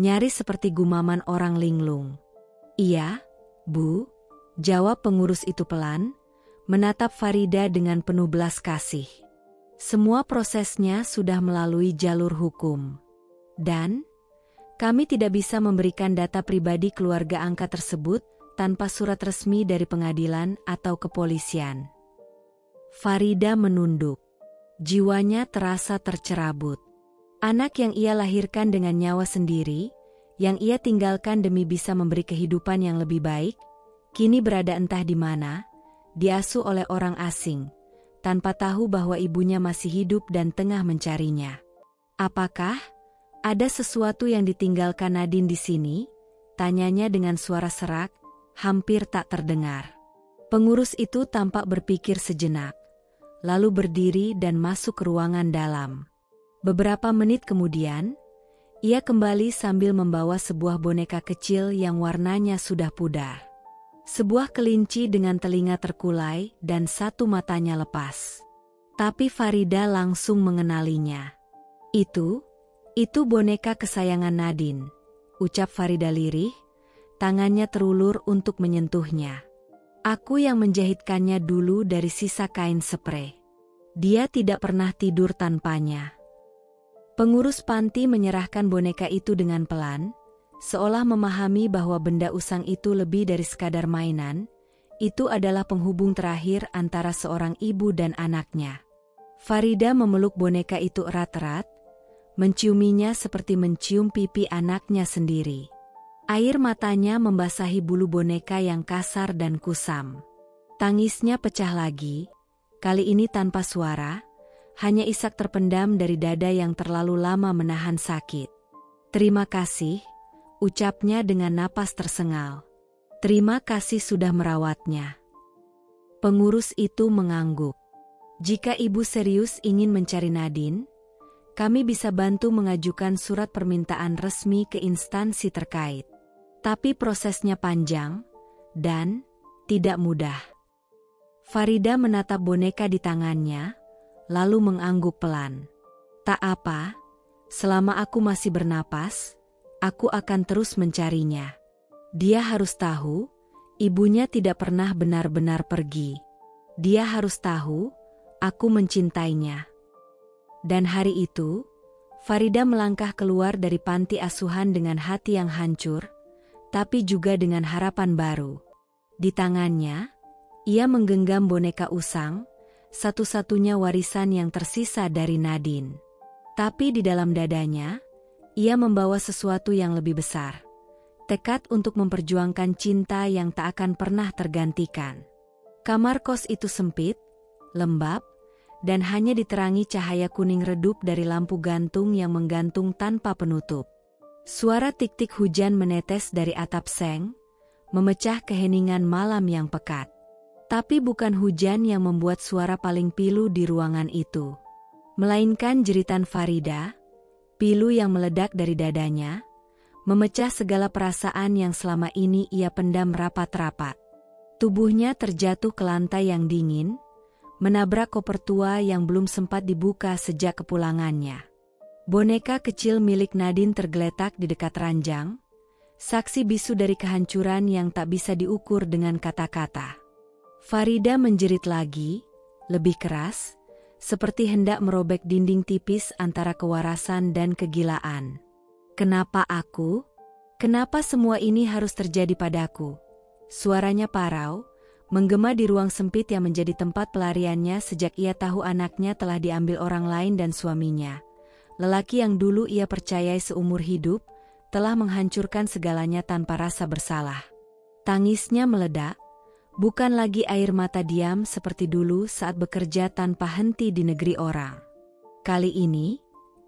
[SPEAKER 1] nyaris seperti gumaman orang linglung. Iya, Bu, jawab pengurus itu pelan, menatap Farida dengan penuh belas kasih. Semua prosesnya sudah melalui jalur hukum. Dan, kami tidak bisa memberikan data pribadi keluarga angkat tersebut tanpa surat resmi dari pengadilan atau kepolisian. Farida menunduk. Jiwanya terasa tercerabut. Anak yang ia lahirkan dengan nyawa sendiri, yang ia tinggalkan demi bisa memberi kehidupan yang lebih baik, kini berada entah di mana, diasuh oleh orang asing, tanpa tahu bahwa ibunya masih hidup dan tengah mencarinya. Apakah ada sesuatu yang ditinggalkan Nadine di sini? Tanyanya dengan suara serak, hampir tak terdengar. Pengurus itu tampak berpikir sejenak, lalu berdiri dan masuk ke ruangan dalam. Beberapa menit kemudian, ia kembali sambil membawa sebuah boneka kecil yang warnanya sudah pudar. Sebuah kelinci dengan telinga terkulai dan satu matanya lepas. Tapi Farida langsung mengenalinya. Itu boneka kesayangan Nadine, ucap Farida lirih, tangannya terulur untuk menyentuhnya. Aku yang menjahitkannya dulu dari sisa kain spray. Dia tidak pernah tidur tanpanya. Pengurus panti menyerahkan boneka itu dengan pelan, seolah memahami bahwa benda usang itu lebih dari sekadar mainan, itu adalah penghubung terakhir antara seorang ibu dan anaknya. Farida memeluk boneka itu erat-erat, menciuminya seperti mencium pipi anaknya sendiri. Air matanya membasahi bulu boneka yang kasar dan kusam. Tangisnya pecah lagi, kali ini tanpa suara, hanya isak terpendam dari dada yang terlalu lama menahan sakit. Terima kasih, ucapnya dengan napas tersengal. Terima kasih sudah merawatnya. Pengurus itu mengangguk. Jika ibu serius ingin mencari Nadine, kami bisa bantu mengajukan surat permintaan resmi ke instansi terkait. Tapi prosesnya panjang dan tidak mudah. Farida menatap boneka di tangannya, lalu mengangguk pelan. Tak apa, selama aku masih bernapas, aku akan terus mencarinya. Dia harus tahu, ibunya tidak pernah benar-benar pergi. Dia harus tahu, aku mencintainya. Dan hari itu, Farida melangkah keluar dari panti asuhan dengan hati yang hancur, tapi juga dengan harapan baru. Di tangannya, ia menggenggam boneka usang, satu-satunya warisan yang tersisa dari Nadine. Tapi di dalam dadanya, ia membawa sesuatu yang lebih besar. Tekad untuk memperjuangkan cinta yang tak akan pernah tergantikan. Kamar kos itu sempit, lembab, dan hanya diterangi cahaya kuning redup dari lampu gantung yang menggantung tanpa penutup. Suara tik-tik hujan menetes dari atap seng, memecah keheningan malam yang pekat. Tapi bukan hujan yang membuat suara paling pilu di ruangan itu, melainkan jeritan Farida, pilu yang meledak dari dadanya, memecah segala perasaan yang selama ini ia pendam rapat-rapat. Tubuhnya terjatuh ke lantai yang dingin, menabrak koper tua yang belum sempat dibuka sejak kepulangannya. Boneka kecil milik Nadine tergeletak di dekat ranjang, saksi bisu dari kehancuran yang tak bisa diukur dengan kata-kata. Farida menjerit lagi, lebih keras, seperti hendak merobek dinding tipis antara kewarasan dan kegilaan. Kenapa aku? Kenapa semua ini harus terjadi padaku? Suaranya parau, menggema di ruang sempit yang menjadi tempat pelariannya sejak ia tahu anaknya telah diambil orang lain dan suaminya. Lelaki yang dulu ia percayai seumur hidup, telah menghancurkan segalanya tanpa rasa bersalah. Tangisnya meledak, bukan lagi air mata diam seperti dulu saat bekerja tanpa henti di negeri orang. Kali ini,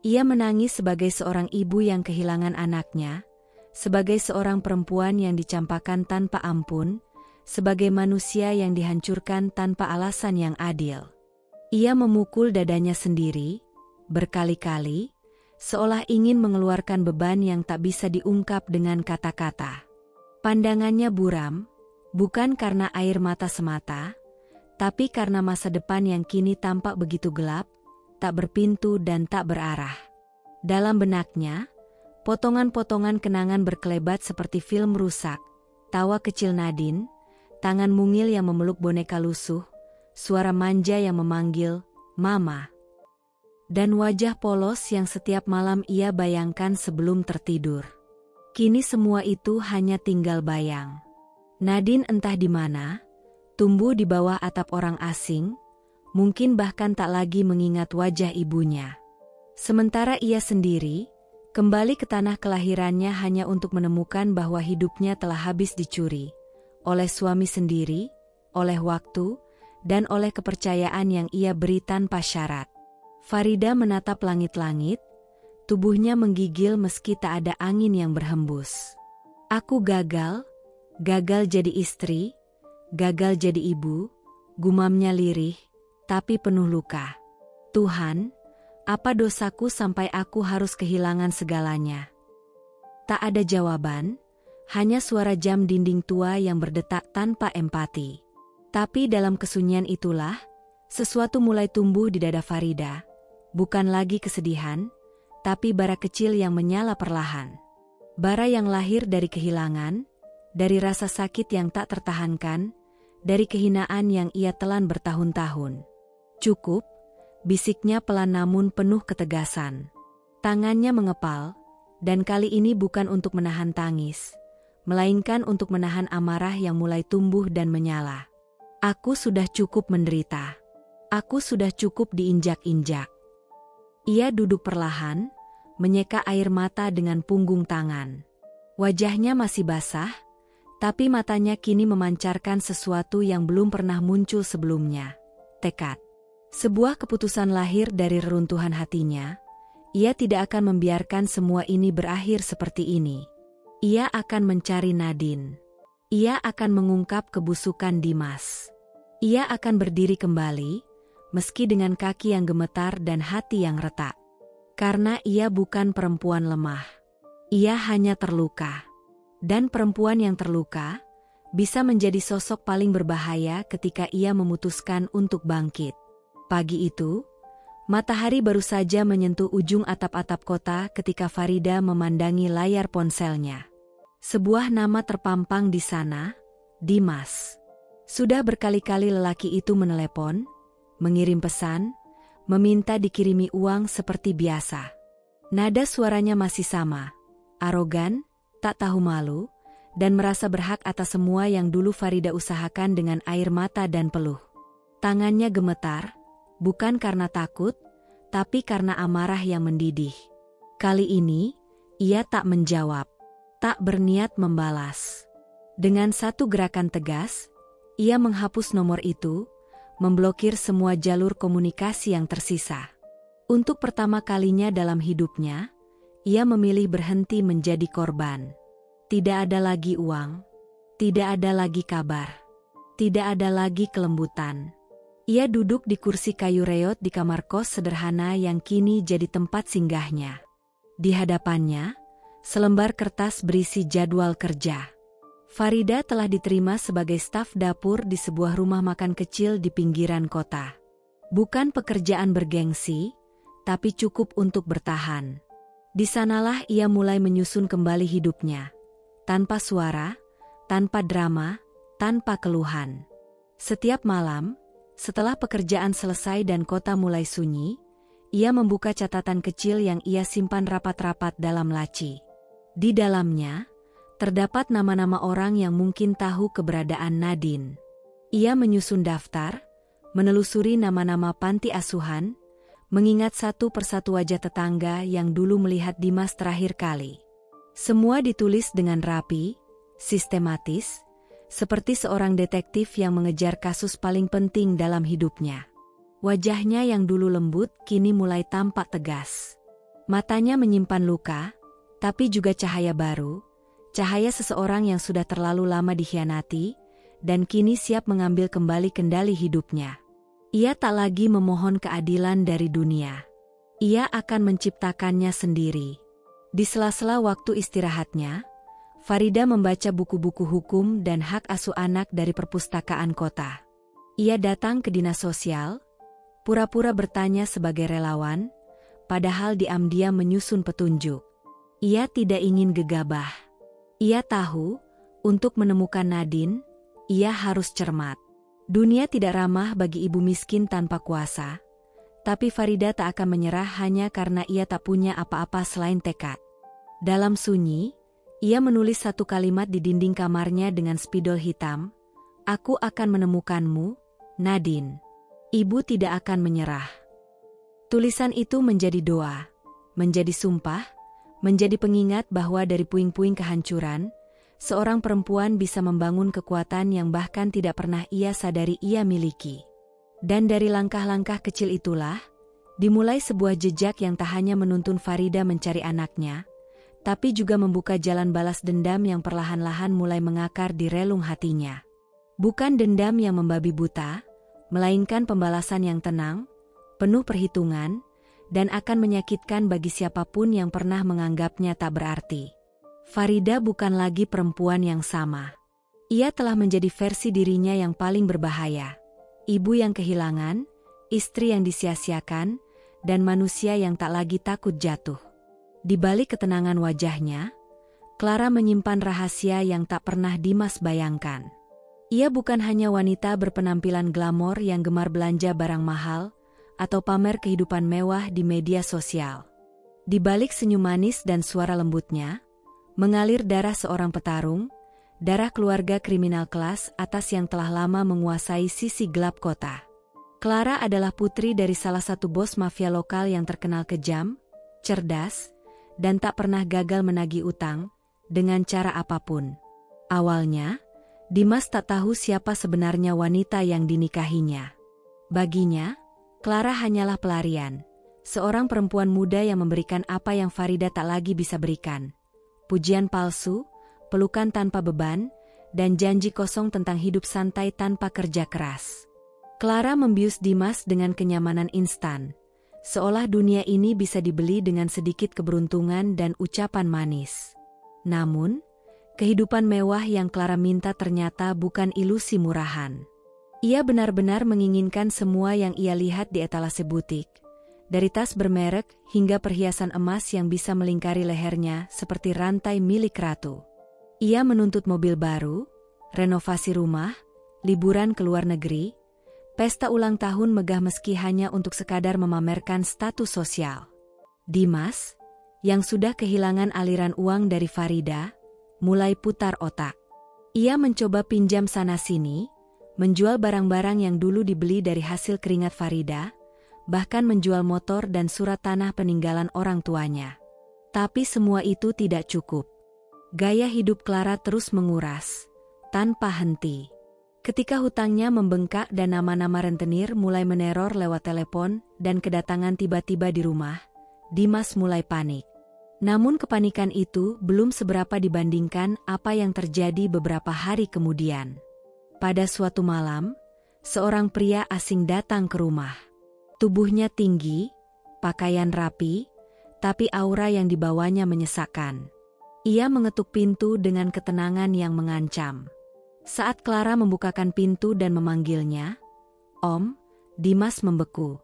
[SPEAKER 1] ia menangis sebagai seorang ibu yang kehilangan anaknya, sebagai seorang perempuan yang dicampakkan tanpa ampun, sebagai manusia yang dihancurkan tanpa alasan yang adil. Ia memukul dadanya sendiri, berkali-kali, seolah ingin mengeluarkan beban yang tak bisa diungkap dengan kata-kata. Pandangannya buram, bukan karena air mata semata, tapi karena masa depan yang kini tampak begitu gelap, tak berpintu dan tak berarah. Dalam benaknya, potongan-potongan kenangan berkelebat seperti film rusak, tawa kecil Nadine, tangan mungil yang memeluk boneka lusuh, suara manja yang memanggil, "Mama." Dan wajah polos yang setiap malam ia bayangkan sebelum tertidur. Kini semua itu hanya tinggal bayang. Nadine entah di mana, tumbuh di bawah atap orang asing, mungkin bahkan tak lagi mengingat wajah ibunya. Sementara ia sendiri, kembali ke tanah kelahirannya hanya untuk menemukan bahwa hidupnya telah habis dicuri, oleh suami sendiri, oleh waktu, dan oleh kepercayaan yang ia beri tanpa syarat. Farida menatap langit-langit, tubuhnya menggigil meski tak ada angin yang berhembus. Aku gagal jadi istri, gagal jadi ibu, gumamnya lirih, tapi penuh luka. Tuhan, apa dosaku sampai aku harus kehilangan segalanya? Tak ada jawaban, hanya suara jam dinding tua yang berdetak tanpa empati. Tapi dalam kesunyian itulah, sesuatu mulai tumbuh di dada Farida. Bukan lagi kesedihan, tapi bara kecil yang menyala perlahan. Bara yang lahir dari kehilangan, dari rasa sakit yang tak tertahankan, dari kehinaan yang ia telan bertahun-tahun. Cukup, bisiknya pelan namun penuh ketegasan. Tangannya mengepal, dan kali ini bukan untuk menahan tangis, melainkan untuk menahan amarah yang mulai tumbuh dan menyala. Aku sudah cukup menderita. Aku sudah cukup diinjak-injak. Ia duduk perlahan, menyeka air mata dengan punggung tangan. Wajahnya masih basah, tapi matanya kini memancarkan sesuatu yang belum pernah muncul sebelumnya. Tekad. Sebuah keputusan lahir dari reruntuhan hatinya. Ia tidak akan membiarkan semua ini berakhir seperti ini. Ia akan mencari Nadine. Ia akan mengungkap kebusukan Dimas. Ia akan berdiri kembali, meski dengan kaki yang gemetar dan hati yang retak. Karena ia bukan perempuan lemah. Ia hanya terluka. Dan perempuan yang terluka bisa menjadi sosok paling berbahaya ketika ia memutuskan untuk bangkit. Pagi itu, matahari baru saja menyentuh ujung atap-atap kota ketika Farida memandangi layar ponselnya. Sebuah nama terpampang di sana, Dimas. Sudah berkali-kali lelaki itu menelepon, mengirim pesan, meminta dikirimi uang seperti biasa. Nada suaranya masih sama, arogan, tak tahu malu, dan merasa berhak atas semua yang dulu Farida usahakan dengan air mata dan peluh. Tangannya gemetar, bukan karena takut, tapi karena amarah yang mendidih. Kali ini, ia tak menjawab, tak berniat membalas. Dengan satu gerakan tegas, ia menghapus nomor itu, memblokir semua jalur komunikasi yang tersisa. Untuk pertama kalinya dalam hidupnya, ia memilih berhenti menjadi korban. Tidak ada lagi uang, tidak ada lagi kabar, tidak ada lagi kelembutan. Ia duduk di kursi kayu reot di kamar kos sederhana yang kini jadi tempat singgahnya. Di hadapannya, selembar kertas berisi jadwal kerja. Farida telah diterima sebagai staf dapur di sebuah rumah makan kecil di pinggiran kota. Bukan pekerjaan bergengsi, tapi cukup untuk bertahan. Di sanalah ia mulai menyusun kembali hidupnya. Tanpa suara, tanpa drama, tanpa keluhan. Setiap malam, setelah pekerjaan selesai dan kota mulai sunyi, ia membuka catatan kecil yang ia simpan rapat-rapat dalam laci. Di dalamnya, terdapat nama-nama orang yang mungkin tahu keberadaan Nadine. Ia menyusun daftar, menelusuri nama-nama panti asuhan, mengingat satu persatu wajah tetangga yang dulu melihat Dimas terakhir kali. Semua ditulis dengan rapi, sistematis, seperti seorang detektif yang mengejar kasus paling penting dalam hidupnya. Wajahnya yang dulu lembut kini mulai tampak tegas. Matanya menyimpan luka, tapi juga cahaya baru, cahaya seseorang yang sudah terlalu lama dikhianati, dan kini siap mengambil kembali kendali hidupnya. Ia tak lagi memohon keadilan dari dunia. Ia akan menciptakannya sendiri. Di sela-sela waktu istirahatnya, Farida membaca buku-buku hukum dan hak asuh anak dari perpustakaan kota. Ia datang ke dinas sosial, pura-pura bertanya sebagai relawan, padahal diam-diam menyusun petunjuk. Ia tidak ingin gegabah. Ia tahu, untuk menemukan Nadine, ia harus cermat. Dunia tidak ramah bagi ibu miskin tanpa kuasa, tapi Farida tak akan menyerah hanya karena ia tak punya apa-apa selain tekad. Dalam sunyi, ia menulis satu kalimat di dinding kamarnya dengan spidol hitam, "Aku akan menemukanmu, Nadine. Ibu tidak akan menyerah." Tulisan itu menjadi doa, menjadi sumpah, menjadi pengingat bahwa dari puing-puing kehancuran, seorang perempuan bisa membangun kekuatan yang bahkan tidak pernah ia sadari ia miliki. Dan dari langkah-langkah kecil itulah, dimulai sebuah jejak yang tak hanya menuntun Farida mencari anaknya, tapi juga membuka jalan balas dendam yang perlahan-lahan mulai mengakar di relung hatinya. Bukan dendam yang membabi buta, melainkan pembalasan yang tenang, penuh perhitungan, dan akan menyakitkan bagi siapapun yang pernah menganggapnya tak berarti. Farida bukan lagi perempuan yang sama. Ia telah menjadi versi dirinya yang paling berbahaya. Ibu yang kehilangan, istri yang disia-siakan, dan manusia yang tak lagi takut jatuh. Di balik ketenangan wajahnya, Clara menyimpan rahasia yang tak pernah Dimas bayangkan. Ia bukan hanya wanita berpenampilan glamor yang gemar belanja barang mahal, atau pamer kehidupan mewah di media sosial. Di balik senyum manis dan suara lembutnya, mengalir darah seorang petarung, darah keluarga kriminal kelas atas yang telah lama menguasai sisi gelap kota. Clara adalah putri dari salah satu bos mafia lokal yang terkenal kejam, cerdas, dan tak pernah gagal menagih utang, dengan cara apapun. Awalnya, Dimas tak tahu siapa sebenarnya wanita yang dinikahinya. Baginya, Clara hanyalah pelarian, seorang perempuan muda yang memberikan apa yang Farida tak lagi bisa berikan. Pujian palsu, pelukan tanpa beban, dan janji kosong tentang hidup santai tanpa kerja keras. Clara membius Dimas dengan kenyamanan instan, seolah dunia ini bisa dibeli dengan sedikit keberuntungan dan ucapan manis. Namun, kehidupan mewah yang Clara minta ternyata bukan ilusi murahan. Ia benar-benar menginginkan semua yang ia lihat di etalase butik, dari tas bermerek hingga perhiasan emas yang bisa melingkari lehernya seperti rantai milik ratu. Ia menuntut mobil baru, renovasi rumah, liburan ke luar negeri, pesta ulang tahun megah meski hanya untuk sekadar memamerkan status sosial. Dimas, yang sudah kehilangan aliran uang dari Farida, mulai putar otak. Ia mencoba pinjam sana-sini, menjual barang-barang yang dulu dibeli dari hasil keringat Farida, bahkan menjual motor dan surat tanah peninggalan orang tuanya. Tapi semua itu tidak cukup. Gaya hidup Clara terus menguras, tanpa henti. Ketika hutangnya membengkak dan nama-nama rentenir mulai meneror lewat telepon dan kedatangan tiba-tiba di rumah, Dimas mulai panik. Namun kepanikan itu belum seberapa dibandingkan apa yang terjadi beberapa hari kemudian. Pada suatu malam, seorang pria asing datang ke rumah. Tubuhnya tinggi, pakaian rapi, tapi aura yang dibawanya menyesakkan. Ia mengetuk pintu dengan ketenangan yang mengancam. Saat Clara membukakan pintu dan memanggilnya, "Om," Dimas membeku.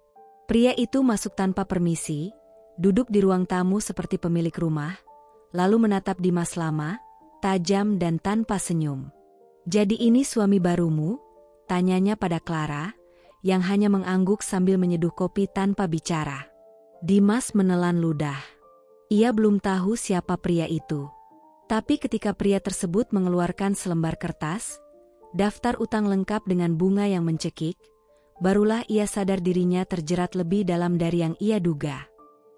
[SPEAKER 1] Pria itu masuk tanpa permisi, duduk di ruang tamu seperti pemilik rumah, lalu menatap Dimas lama, tajam dan tanpa senyum. "Jadi ini suami barumu?" tanyanya pada Clara, yang hanya mengangguk sambil menyeduh kopi tanpa bicara. Dimas menelan ludah. Ia belum tahu siapa pria itu. Tapi ketika pria tersebut mengeluarkan selembar kertas, daftar utang lengkap dengan bunga yang mencekik, barulah ia sadar dirinya terjerat lebih dalam dari yang ia duga.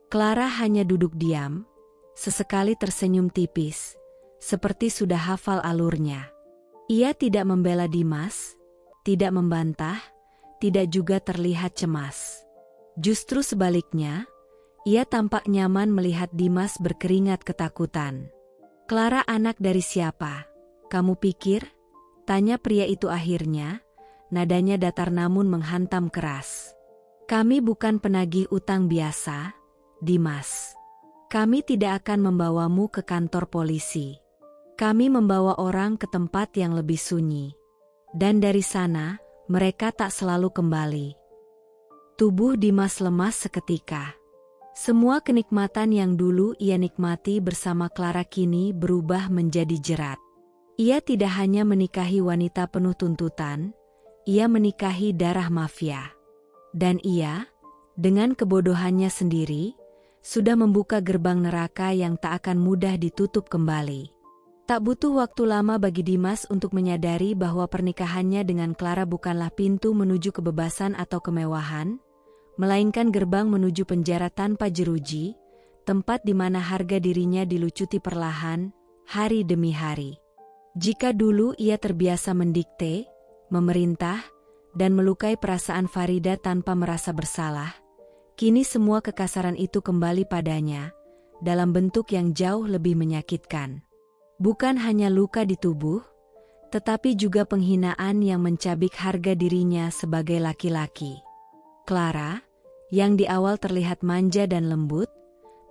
[SPEAKER 1] Clara hanya duduk diam, sesekali tersenyum tipis, seperti sudah hafal alurnya. Ia tidak membela Dimas, tidak membantah, tidak juga terlihat cemas. Justru sebaliknya, ia tampak nyaman melihat Dimas berkeringat ketakutan. "Clara anak dari siapa? Kamu pikir?" tanya pria itu akhirnya, nadanya datar namun menghantam keras. "Kami bukan penagih utang biasa, Dimas. Kami tidak akan membawamu ke kantor polisi. Kami membawa orang ke tempat yang lebih sunyi. Dan dari sana, mereka tak selalu kembali." Tubuh Dimas lemas seketika. Semua kenikmatan yang dulu ia nikmati bersama Clara kini berubah menjadi jerat. Ia tidak hanya menikahi wanita penuh tuntutan, ia menikahi darah mafia. Dan ia, dengan kebodohannya sendiri, sudah membuka gerbang neraka yang tak akan mudah ditutup kembali. Tak butuh waktu lama bagi Dimas untuk menyadari bahwa pernikahannya dengan Clara bukanlah pintu menuju kebebasan atau kemewahan, melainkan gerbang menuju penjara tanpa jeruji, tempat di mana harga dirinya dilucuti perlahan, hari demi hari. Jika dulu ia terbiasa mendikte, memerintah, dan melukai perasaan Farida tanpa merasa bersalah, kini semua kekasaran itu kembali padanya, dalam bentuk yang jauh lebih menyakitkan. Bukan hanya luka di tubuh, tetapi juga penghinaan yang mencabik harga dirinya sebagai laki-laki. Clara, yang di awal terlihat manja dan lembut,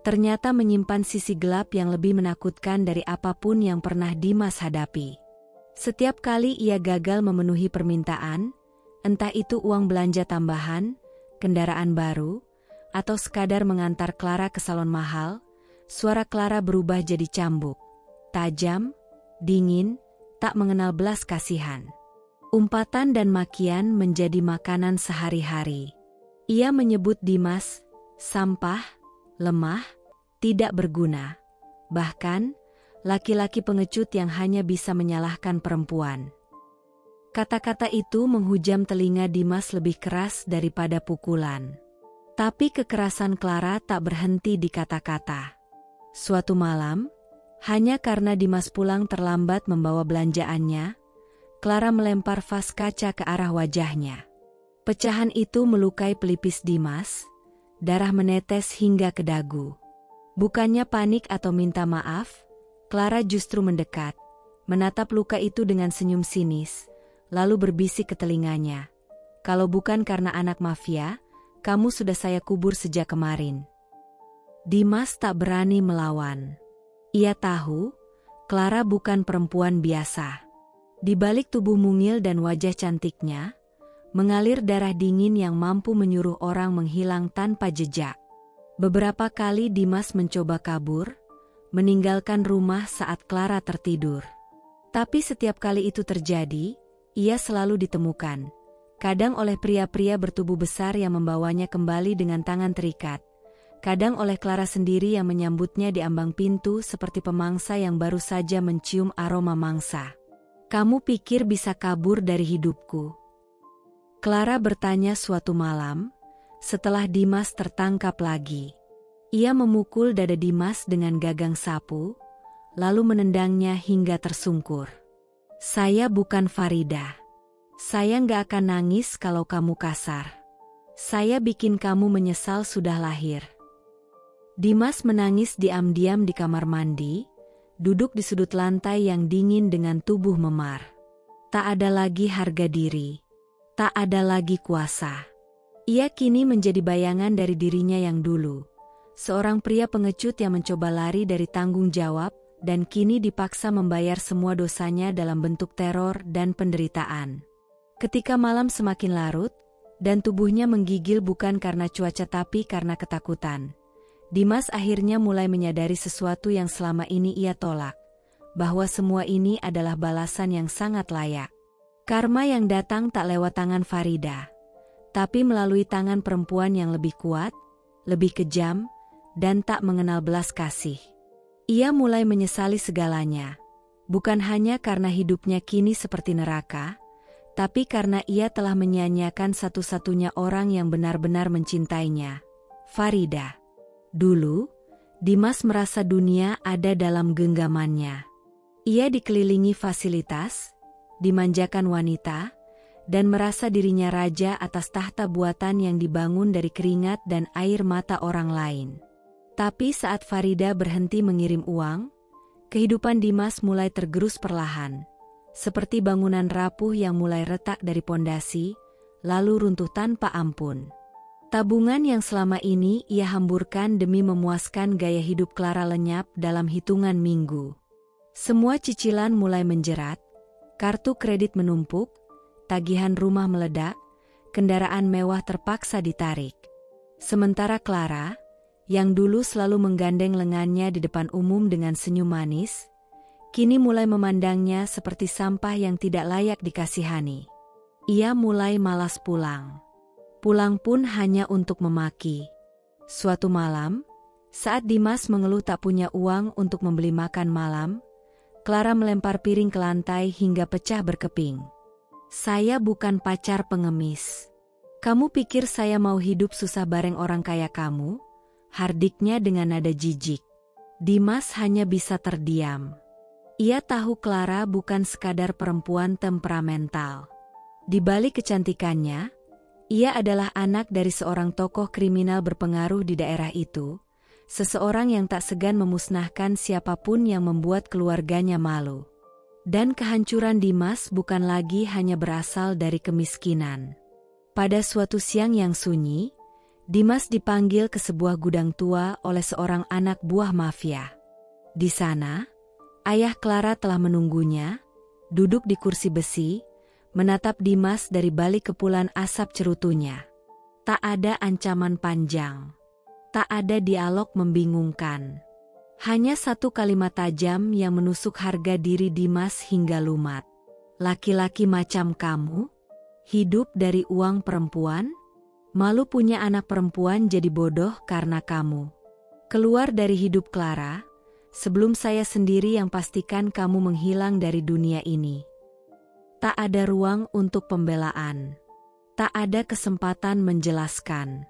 [SPEAKER 1] ternyata menyimpan sisi gelap yang lebih menakutkan dari apapun yang pernah Dimas hadapi. Setiap kali ia gagal memenuhi permintaan, entah itu uang belanja tambahan, kendaraan baru, atau sekadar mengantar Clara ke salon mahal, suara Clara berubah jadi cambuk, tajam, dingin, tak mengenal belas kasihan. Umpatan dan makian menjadi makanan sehari-hari. Ia menyebut Dimas sampah, lemah, tidak berguna, bahkan laki-laki pengecut yang hanya bisa menyalahkan perempuan. Kata-kata itu menghujam telinga Dimas lebih keras daripada pukulan. Tapi kekerasan Clara tak berhenti di kata-kata. Suatu malam, hanya karena Dimas pulang terlambat membawa belanjaannya, Clara melempar vas kaca ke arah wajahnya. Pecahan itu melukai pelipis Dimas, darah menetes hingga ke dagu. Bukannya panik atau minta maaf, Clara justru mendekat, menatap luka itu dengan senyum sinis, lalu berbisik ke telinganya, "Kalau bukan karena anak mafia, kamu sudah saya kubur sejak kemarin." Dimas tak berani melawan. Ia tahu, Clara bukan perempuan biasa. Di balik tubuh mungil dan wajah cantiknya, mengalir darah dingin yang mampu menyuruh orang menghilang tanpa jejak. Beberapa kali Dimas mencoba kabur, meninggalkan rumah saat Clara tertidur. Tapi setiap kali itu terjadi, ia selalu ditemukan. Kadang oleh pria-pria bertubuh besar yang membawanya kembali dengan tangan terikat. Kadang oleh Clara sendiri yang menyambutnya di ambang pintu seperti pemangsa yang baru saja mencium aroma mangsa. "Kamu pikir bisa kabur dari hidupku?" Clara bertanya suatu malam, setelah Dimas tertangkap lagi. Ia memukul dada Dimas dengan gagang sapu, lalu menendangnya hingga tersungkur. "Saya bukan Farida. Saya nggak akan nangis kalau kamu kasar. Saya bikin kamu menyesal sudah lahir." Dimas menangis diam-diam di kamar mandi, duduk di sudut lantai yang dingin dengan tubuh memar. Tak ada lagi harga diri. Tak ada lagi kuasa. Ia kini menjadi bayangan dari dirinya yang dulu. Seorang pria pengecut yang mencoba lari dari tanggung jawab, dan kini dipaksa membayar semua dosanya dalam bentuk teror dan penderitaan. Ketika malam semakin larut, dan tubuhnya menggigil bukan karena cuaca tapi karena ketakutan, Dimas akhirnya mulai menyadari sesuatu yang selama ini ia tolak, bahwa semua ini adalah balasan yang sangat layak. Karma yang datang tak lewat tangan Farida, tapi melalui tangan perempuan yang lebih kuat, lebih kejam, dan tak mengenal belas kasih. Ia mulai menyesali segalanya, bukan hanya karena hidupnya kini seperti neraka, tapi karena ia telah menyia-nyiakan satu-satunya orang yang benar-benar mencintainya, Farida. Dulu, Dimas merasa dunia ada dalam genggamannya. Ia dikelilingi fasilitas, dimanjakan wanita, dan merasa dirinya raja atas tahta buatan yang dibangun dari keringat dan air mata orang lain. Tapi saat Farida berhenti mengirim uang, kehidupan Dimas mulai tergerus perlahan, seperti bangunan rapuh yang mulai retak dari pondasi, lalu runtuh tanpa ampun. Tabungan yang selama ini ia hamburkan demi memuaskan gaya hidup Clara lenyap dalam hitungan minggu. Semua cicilan mulai menjerat, kartu kredit menumpuk, tagihan rumah meledak, kendaraan mewah terpaksa ditarik. Sementara Clara, yang dulu selalu menggandeng lengannya di depan umum dengan senyum manis, kini mulai memandangnya seperti sampah yang tidak layak dikasihani. Ia mulai malas pulang. Pulang pun hanya untuk memaki. Suatu malam, saat Dimas mengeluh tak punya uang untuk membeli makan malam, Clara melempar piring ke lantai hingga pecah berkeping. "Saya bukan pacar pengemis. Kamu pikir saya mau hidup susah bareng orang kaya kamu?" Hardiknya dengan nada jijik. Dimas hanya bisa terdiam. Ia tahu Clara bukan sekadar perempuan temperamental. Di balik kecantikannya, ia adalah anak dari seorang tokoh kriminal berpengaruh di daerah itu, seseorang yang tak segan memusnahkan siapapun yang membuat keluarganya malu. Dan kehancuran Dimas bukan lagi hanya berasal dari kemiskinan. Pada suatu siang yang sunyi, Dimas dipanggil ke sebuah gudang tua oleh seorang anak buah mafia. Di sana, ayah Clara telah menunggunya, duduk di kursi besi, menatap Dimas dari balik kepulan asap cerutunya. Tak ada ancaman panjang. Tak ada dialog membingungkan. Hanya satu kalimat tajam yang menusuk harga diri Dimas hingga lumat. "Laki-laki macam kamu? Hidup dari uang perempuan? Malu punya anak perempuan jadi bodoh karena kamu. Keluar dari hidup Clara, sebelum saya sendiri yang pastikan kamu menghilang dari dunia ini." Tak ada ruang untuk pembelaan. Tak ada kesempatan menjelaskan.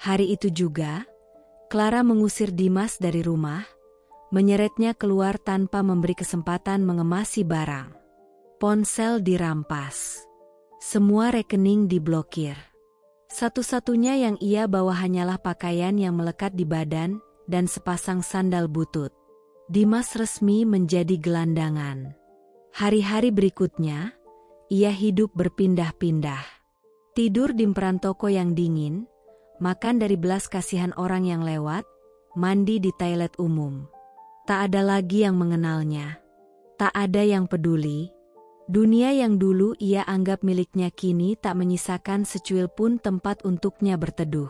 [SPEAKER 1] Hari itu juga, Clara mengusir Dimas dari rumah, menyeretnya keluar tanpa memberi kesempatan mengemasi barang. Ponsel dirampas. Semua rekening diblokir. Satu-satunya yang ia bawa hanyalah pakaian yang melekat di badan dan sepasang sandal butut. Dimas resmi menjadi gelandangan. Hari-hari berikutnya, ia hidup berpindah-pindah. Tidur di emperan toko yang dingin, makan dari belas kasihan orang yang lewat, mandi di toilet umum. Tak ada lagi yang mengenalnya. Tak ada yang peduli. Dunia yang dulu ia anggap miliknya kini tak menyisakan secuil pun tempat untuknya berteduh.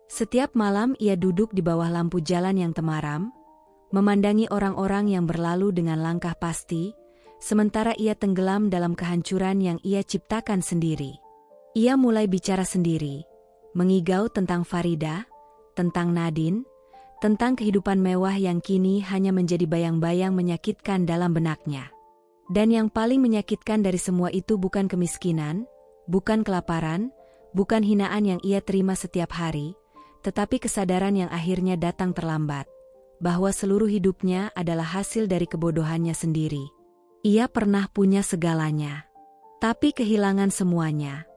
[SPEAKER 1] Setiap malam ia duduk di bawah lampu jalan yang temaram, memandangi orang-orang yang berlalu dengan langkah pasti, sementara ia tenggelam dalam kehancuran yang ia ciptakan sendiri. Ia mulai bicara sendiri, mengigau tentang Farida, tentang Nadine, tentang kehidupan mewah yang kini hanya menjadi bayang-bayang menyakitkan dalam benaknya. Dan yang paling menyakitkan dari semua itu bukan kemiskinan, bukan kelaparan, bukan hinaan yang ia terima setiap hari, tetapi kesadaran yang akhirnya datang terlambat, bahwa seluruh hidupnya adalah hasil dari kebodohannya sendiri. Ia pernah punya segalanya, tapi kehilangan semuanya,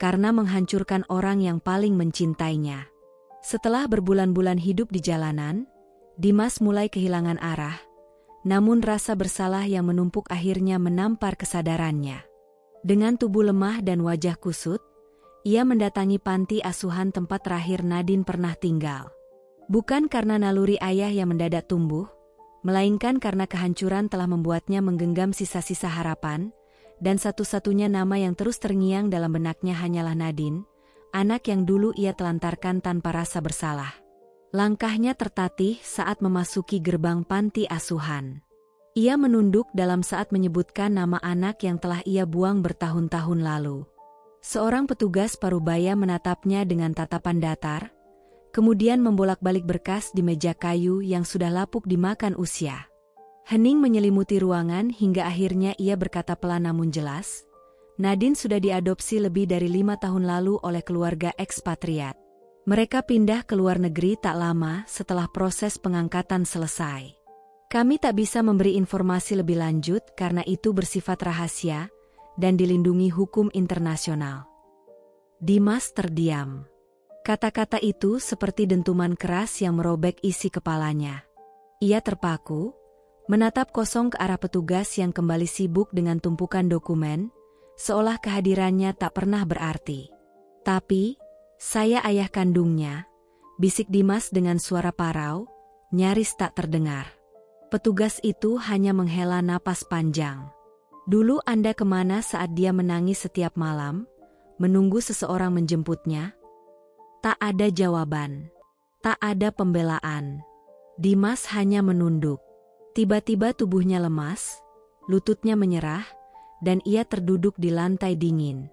[SPEAKER 1] karena menghancurkan orang yang paling mencintainya. Setelah berbulan-bulan hidup di jalanan, Dimas mulai kehilangan arah, namun rasa bersalah yang menumpuk akhirnya menampar kesadarannya. Dengan tubuh lemah dan wajah kusut, ia mendatangi panti asuhan tempat terakhir Nadine pernah tinggal. Bukan karena naluri ayah yang mendadak tumbuh, melainkan karena kehancuran telah membuatnya menggenggam sisa-sisa harapan, dan satu-satunya nama yang terus terngiang dalam benaknya hanyalah Nadine, anak yang dulu ia telantarkan tanpa rasa bersalah. Langkahnya tertatih saat memasuki gerbang panti asuhan. Ia menunduk dalam saat menyebutkan nama anak yang telah ia buang bertahun-tahun lalu. Seorang petugas parubaya menatapnya dengan tatapan datar, kemudian membolak-balik berkas di meja kayu yang sudah lapuk dimakan usia. Hening menyelimuti ruangan hingga akhirnya ia berkata pelan namun jelas, Nadine sudah diadopsi lebih dari 5 tahun lalu oleh keluarga ekspatriat. Mereka pindah ke luar negeri tak lama setelah proses pengangkatan selesai. Kami tak bisa memberi informasi lebih lanjut karena itu bersifat rahasia dan dilindungi hukum internasional. Dimas terdiam. Kata-kata itu seperti dentuman keras yang merobek isi kepalanya. Ia terpaku, menatap kosong ke arah petugas yang kembali sibuk dengan tumpukan dokumen, seolah kehadirannya tak pernah berarti. Tapi, saya ayah kandungnya, bisik Dimas dengan suara parau, nyaris tak terdengar. Petugas itu hanya menghela napas panjang. Dulu Anda kemana saat dia menangis setiap malam, menunggu seseorang menjemputnya? Tak ada jawaban. Tak ada pembelaan. Dimas hanya menunduk. Tiba-tiba tubuhnya lemas, lututnya menyerah, dan ia terduduk di lantai dingin.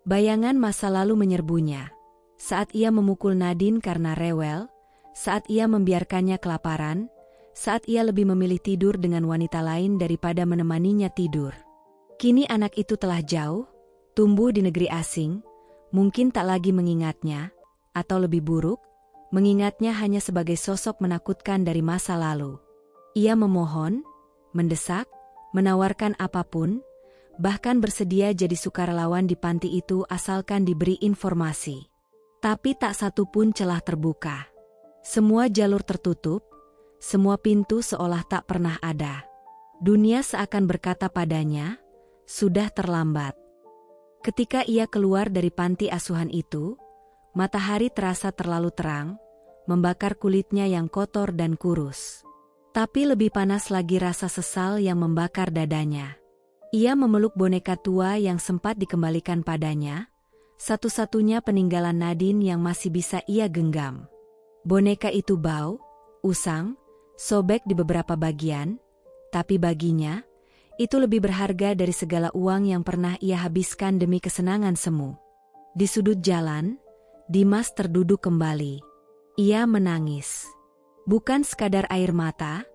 [SPEAKER 1] Bayangan masa lalu menyerbunya. Saat ia memukul Nadine karena rewel, saat ia membiarkannya kelaparan, saat ia lebih memilih tidur dengan wanita lain daripada menemaninya tidur. Kini anak itu telah jauh, tumbuh di negeri asing, mungkin tak lagi mengingatnya, atau lebih buruk, mengingatnya hanya sebagai sosok menakutkan dari masa lalu. Ia memohon, mendesak, menawarkan apapun, bahkan bersedia jadi sukarelawan di panti itu asalkan diberi informasi. Tapi tak satu pun celah terbuka. Semua jalur tertutup, semua pintu seolah tak pernah ada. Dunia seakan berkata padanya, sudah terlambat. Ketika ia keluar dari panti asuhan itu, matahari terasa terlalu terang, membakar kulitnya yang kotor dan kurus. Tapi lebih panas lagi rasa sesal yang membakar dadanya. Ia memeluk boneka tua yang sempat dikembalikan padanya, satu-satunya peninggalan Nadine yang masih bisa ia genggam. Boneka itu bau, usang, sobek di beberapa bagian, tapi baginya, itu lebih berharga dari segala uang yang pernah ia habiskan demi kesenangan semu. Di sudut jalan, Dimas terduduk kembali. Ia menangis. Bukan sekadar air mata,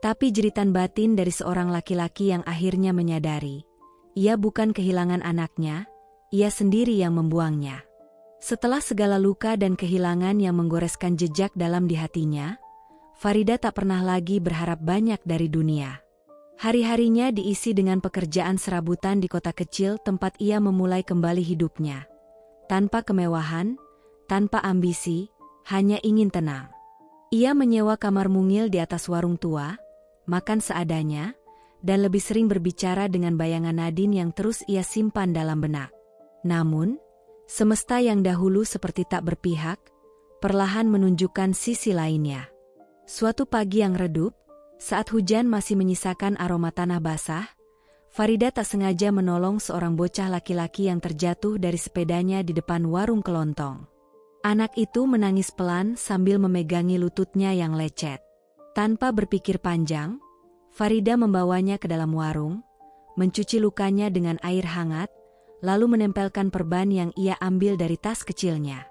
[SPEAKER 1] tapi jeritan batin dari seorang laki-laki yang akhirnya menyadari. Ia bukan kehilangan anaknya, ia sendiri yang membuangnya. Setelah segala luka dan kehilangan yang menggoreskan jejak dalam di hatinya, Farida tak pernah lagi berharap banyak dari dunia. Hari-harinya diisi dengan pekerjaan serabutan di kota kecil tempat ia memulai kembali hidupnya. Tanpa kemewahan, tanpa ambisi, hanya ingin tenang. Ia menyewa kamar mungil di atas warung tua, makan seadanya, dan lebih sering berbicara dengan bayangan Nadine yang terus ia simpan dalam benak. Namun, semesta yang dahulu seperti tak berpihak, perlahan menunjukkan sisi lainnya. Suatu pagi yang redup, saat hujan masih menyisakan aroma tanah basah, Farida tak sengaja menolong seorang bocah laki-laki yang terjatuh dari sepedanya di depan warung kelontong. Anak itu menangis pelan sambil memegangi lututnya yang lecet. Tanpa berpikir panjang, Farida membawanya ke dalam warung, mencuci lukanya dengan air hangat, lalu menempelkan perban yang ia ambil dari tas kecilnya.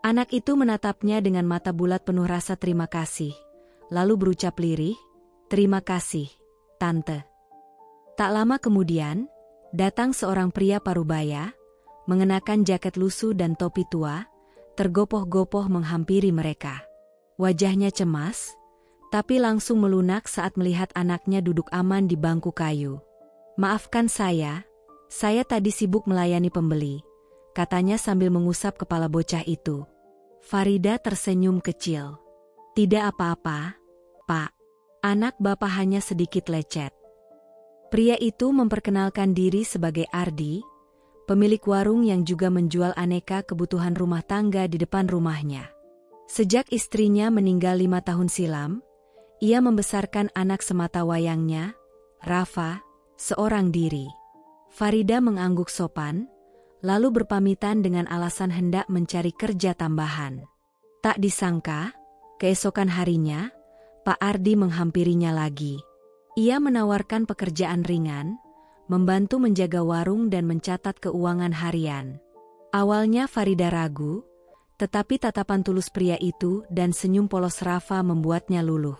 [SPEAKER 1] Anak itu menatapnya dengan mata bulat penuh rasa terima kasih. Lalu berucap lirih, "Terima kasih, Tante." Tak lama kemudian, datang seorang pria parubaya, mengenakan jaket lusuh dan topi tua, tergopoh-gopoh menghampiri mereka. Wajahnya cemas, tapi langsung melunak saat melihat anaknya duduk aman di bangku kayu. "Maafkan saya tadi sibuk melayani pembeli," katanya sambil mengusap kepala bocah itu. Farida tersenyum kecil. "Tidak apa-apa, Pak. Anak Bapak hanya sedikit lecet." Pria itu memperkenalkan diri sebagai Ardi, pemilik warung yang juga menjual aneka kebutuhan rumah tangga di depan rumahnya. Sejak istrinya meninggal 5 tahun silam, Ia membesarkan anak semata wayangnya, Rafa, seorang diri. Farida mengangguk sopan, lalu berpamitan dengan alasan hendak mencari kerja tambahan. Tak disangka, keesokan harinya, Pak Ardi menghampirinya lagi. Ia menawarkan pekerjaan ringan, membantu menjaga warung dan mencatat keuangan harian. Awalnya Farida ragu, tetapi tatapan tulus pria itu dan senyum polos Rafa membuatnya luluh.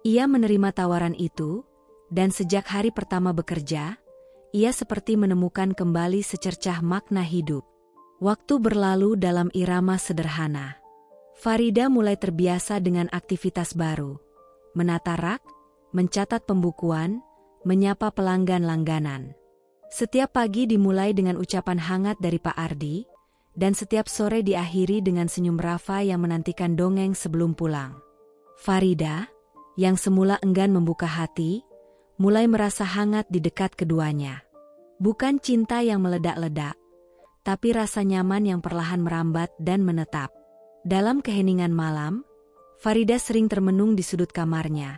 [SPEAKER 1] Ia menerima tawaran itu, dan sejak hari pertama bekerja, ia seperti menemukan kembali secercah makna hidup. Waktu berlalu dalam irama sederhana. Farida mulai terbiasa dengan aktivitas baru. Menata rak, mencatat pembukuan, menyapa pelanggan langganan. Setiap pagi dimulai dengan ucapan hangat dari Pak Ardi, dan setiap sore diakhiri dengan senyum Rafa yang menantikan dongeng sebelum pulang. Farida, yang semula enggan membuka hati, mulai merasa hangat di dekat keduanya. Bukan cinta yang meledak-ledak, tapi rasa nyaman yang perlahan merambat dan menetap. Dalam keheningan malam, Farida sering termenung di sudut kamarnya,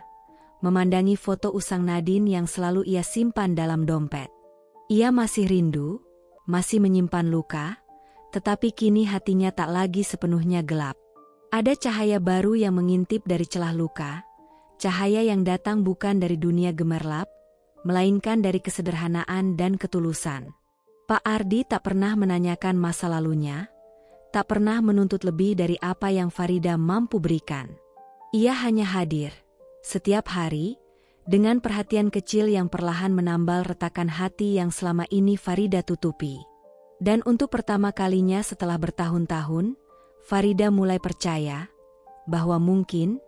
[SPEAKER 1] memandangi foto usang Nadine yang selalu ia simpan dalam dompet. Ia masih rindu, masih menyimpan luka, tetapi kini hatinya tak lagi sepenuhnya gelap. Ada cahaya baru yang mengintip dari celah luka, cahaya yang datang bukan dari dunia gemerlap, melainkan dari kesederhanaan dan ketulusan. Pak Ardi tak pernah menanyakan masa lalunya, tak pernah menuntut lebih dari apa yang Farida mampu berikan. Ia hanya hadir, setiap hari, dengan perhatian kecil yang perlahan menambal retakan hati yang selama ini Farida tutupi. Dan untuk pertama kalinya setelah bertahun-tahun, Farida mulai percaya bahwa mungkin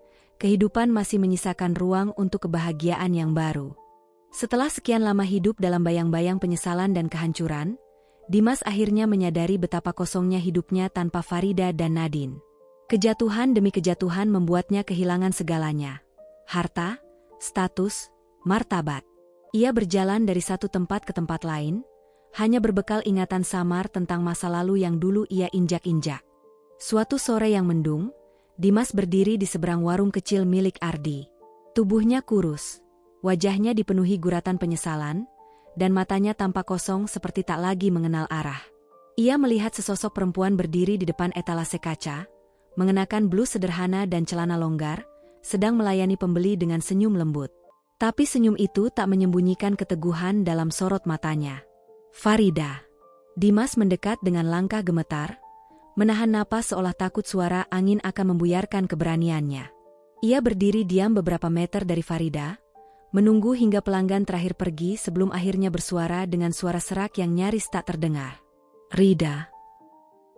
[SPEAKER 1] kehidupan masih menyisakan ruang untuk kebahagiaan yang baru. Setelah sekian lama hidup dalam bayang-bayang penyesalan dan kehancuran, Dimas akhirnya menyadari betapa kosongnya hidupnya tanpa Farida dan Nadine. Kejatuhan demi kejatuhan membuatnya kehilangan segalanya. Harta, status, martabat. Ia berjalan dari satu tempat ke tempat lain, hanya berbekal ingatan samar tentang masa lalu yang dulu ia injak-injak. Suatu sore yang mendung, Dimas berdiri di seberang warung kecil milik Ardi. Tubuhnya kurus, wajahnya dipenuhi guratan penyesalan, dan matanya tampak kosong seperti tak lagi mengenal arah. Ia melihat sesosok perempuan berdiri di depan etalase kaca, mengenakan blus sederhana dan celana longgar, sedang melayani pembeli dengan senyum lembut. Tapi senyum itu tak menyembunyikan keteguhan dalam sorot matanya. Farida. Dimas mendekat dengan langkah gemetar, menahan napas seolah takut suara angin akan membuyarkan keberaniannya. Ia berdiri diam beberapa meter dari Farida, menunggu hingga pelanggan terakhir pergi sebelum akhirnya bersuara dengan suara serak yang nyaris tak terdengar. Rida.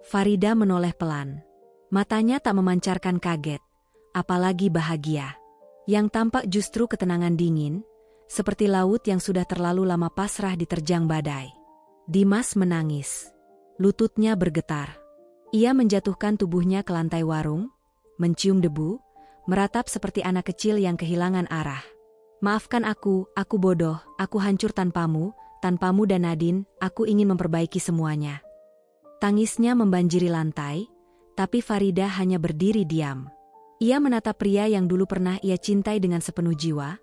[SPEAKER 1] Farida menoleh pelan. Matanya tak memancarkan kaget, apalagi bahagia. Yang tampak justru ketenangan dingin, seperti laut yang sudah terlalu lama pasrah diterjang badai. Dimas menangis. Lututnya bergetar. Ia menjatuhkan tubuhnya ke lantai warung, mencium debu, meratap seperti anak kecil yang kehilangan arah. Maafkan aku bodoh, aku hancur tanpamu dan Nadine, aku ingin memperbaiki semuanya. Tangisnya membanjiri lantai, tapi Farida hanya berdiri diam. Ia menatap pria yang dulu pernah ia cintai dengan sepenuh jiwa,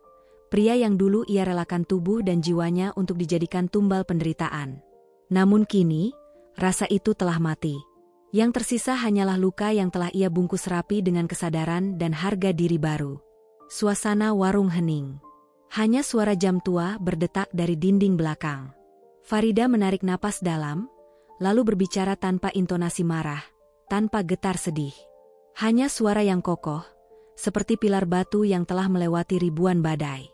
[SPEAKER 1] pria yang dulu ia relakan tubuh dan jiwanya untuk dijadikan tumbal penderitaan. Namun kini, rasa itu telah mati. Yang tersisa hanyalah luka yang telah ia bungkus rapi dengan kesadaran dan harga diri baru. Suasana warung hening. Hanya suara jam tua berdetak dari dinding belakang. Farida menarik napas dalam, lalu berbicara tanpa intonasi marah, tanpa getar sedih. Hanya suara yang kokoh, seperti pilar batu yang telah melewati ribuan badai.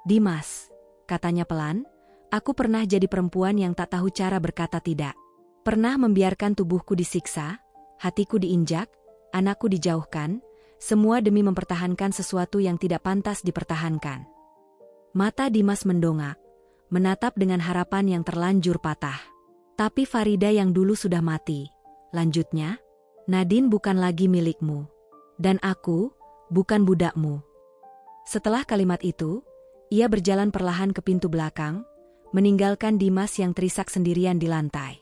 [SPEAKER 1] Dimas, katanya pelan, aku pernah jadi perempuan yang tak tahu cara berkata tidak. Pernah membiarkan tubuhku disiksa, hatiku diinjak, anakku dijauhkan, semua demi mempertahankan sesuatu yang tidak pantas dipertahankan. Mata Dimas mendongak, menatap dengan harapan yang terlanjur patah. Tapi Farida yang dulu sudah mati. Lanjutnya, Nadine bukan lagi milikmu. Dan aku, bukan budakmu. Setelah kalimat itu, ia berjalan perlahan ke pintu belakang, meninggalkan Dimas yang terisak sendirian di lantai.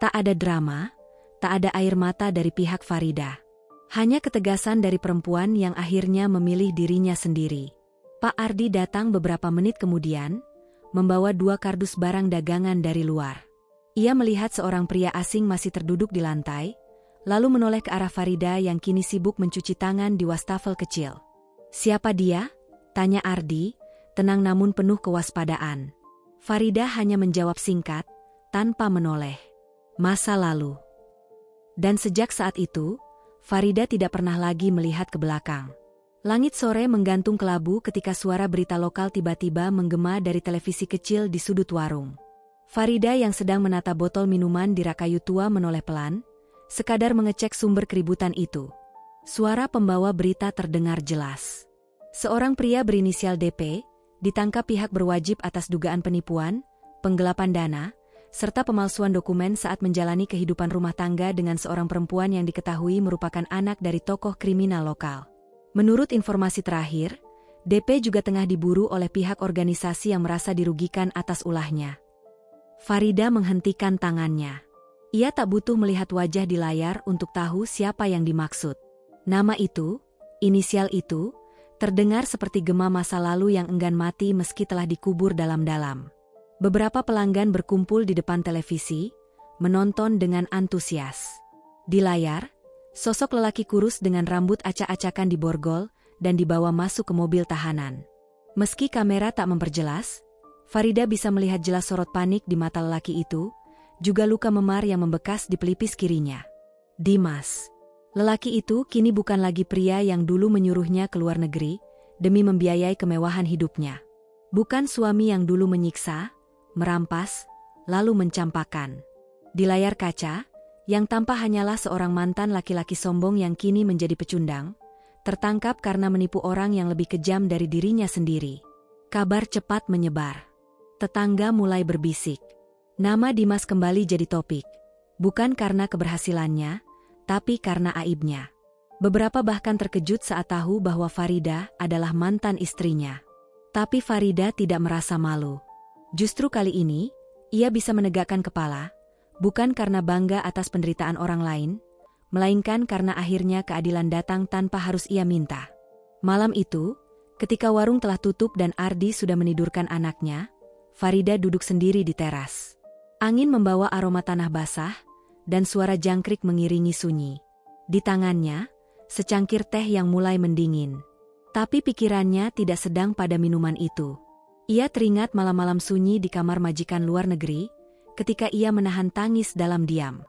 [SPEAKER 1] Tak ada drama, tak ada air mata dari pihak Farida. Hanya ketegasan dari perempuan yang akhirnya memilih dirinya sendiri. Pak Ardi datang beberapa menit kemudian, membawa 2 kardus barang dagangan dari luar. Ia melihat seorang pria asing masih terduduk di lantai, lalu menoleh ke arah Farida yang kini sibuk mencuci tangan di wastafel kecil. "Siapa dia?" tanya Ardi, tenang namun penuh kewaspadaan. Farida hanya menjawab singkat, tanpa menoleh. "Masa lalu." Dan sejak saat itu, Farida tidak pernah lagi melihat ke belakang. Langit sore menggantung kelabu ketika suara berita lokal tiba-tiba menggema dari televisi kecil di sudut warung. Farida yang sedang menata botol minuman di rak kayu tua menoleh pelan, sekadar mengecek sumber keributan itu. Suara pembawa berita terdengar jelas. Seorang pria berinisial DP, ditangkap pihak berwajib atas dugaan penipuan, penggelapan dana, serta pemalsuan dokumen saat menjalani kehidupan rumah tangga dengan seorang perempuan yang diketahui merupakan anak dari tokoh kriminal lokal. Menurut informasi terakhir, DP juga tengah diburu oleh pihak organisasi yang merasa dirugikan atas ulahnya. Farida menghentikan tangannya. Ia tak butuh melihat wajah di layar untuk tahu siapa yang dimaksud. Nama itu, inisial itu, terdengar seperti gema masa lalu yang enggan mati meski telah dikubur dalam-dalam. Beberapa pelanggan berkumpul di depan televisi, menonton dengan antusias. Di layar, sosok lelaki kurus dengan rambut acak-acakan diborgol dan dibawa masuk ke mobil tahanan. Meski kamera tak memperjelas, Farida bisa melihat jelas sorot panik di mata lelaki itu, juga luka memar yang membekas di pelipis kirinya. Dimas. Lelaki itu kini bukan lagi pria yang dulu menyuruhnya ke luar negeri demi membiayai kemewahan hidupnya. Bukan suami yang dulu menyiksa, merampas, lalu mencampakkan. Di layar kaca, yang tampak hanyalah seorang mantan laki-laki sombong yang kini menjadi pecundang, tertangkap karena menipu orang yang lebih kejam dari dirinya sendiri. Kabar cepat menyebar. Tetangga mulai berbisik. Nama Dimas kembali jadi topik. Bukan karena keberhasilannya, tapi karena aibnya. Beberapa bahkan terkejut saat tahu bahwa Farida adalah mantan istrinya. Tapi Farida tidak merasa malu. Justru kali ini, ia bisa menegakkan kepala, bukan karena bangga atas penderitaan orang lain, melainkan karena akhirnya keadilan datang tanpa harus ia minta. Malam itu, ketika warung telah tutup dan Ardi sudah menidurkan anaknya, Farida duduk sendiri di teras. Angin membawa aroma tanah basah, dan suara jangkrik mengiringi sunyi. Di tangannya, secangkir teh yang mulai mendingin. Tapi pikirannya tidak sedang pada minuman itu. Ia teringat malam-malam sunyi di kamar majikan luar negeri, ketika ia menahan tangis dalam diam.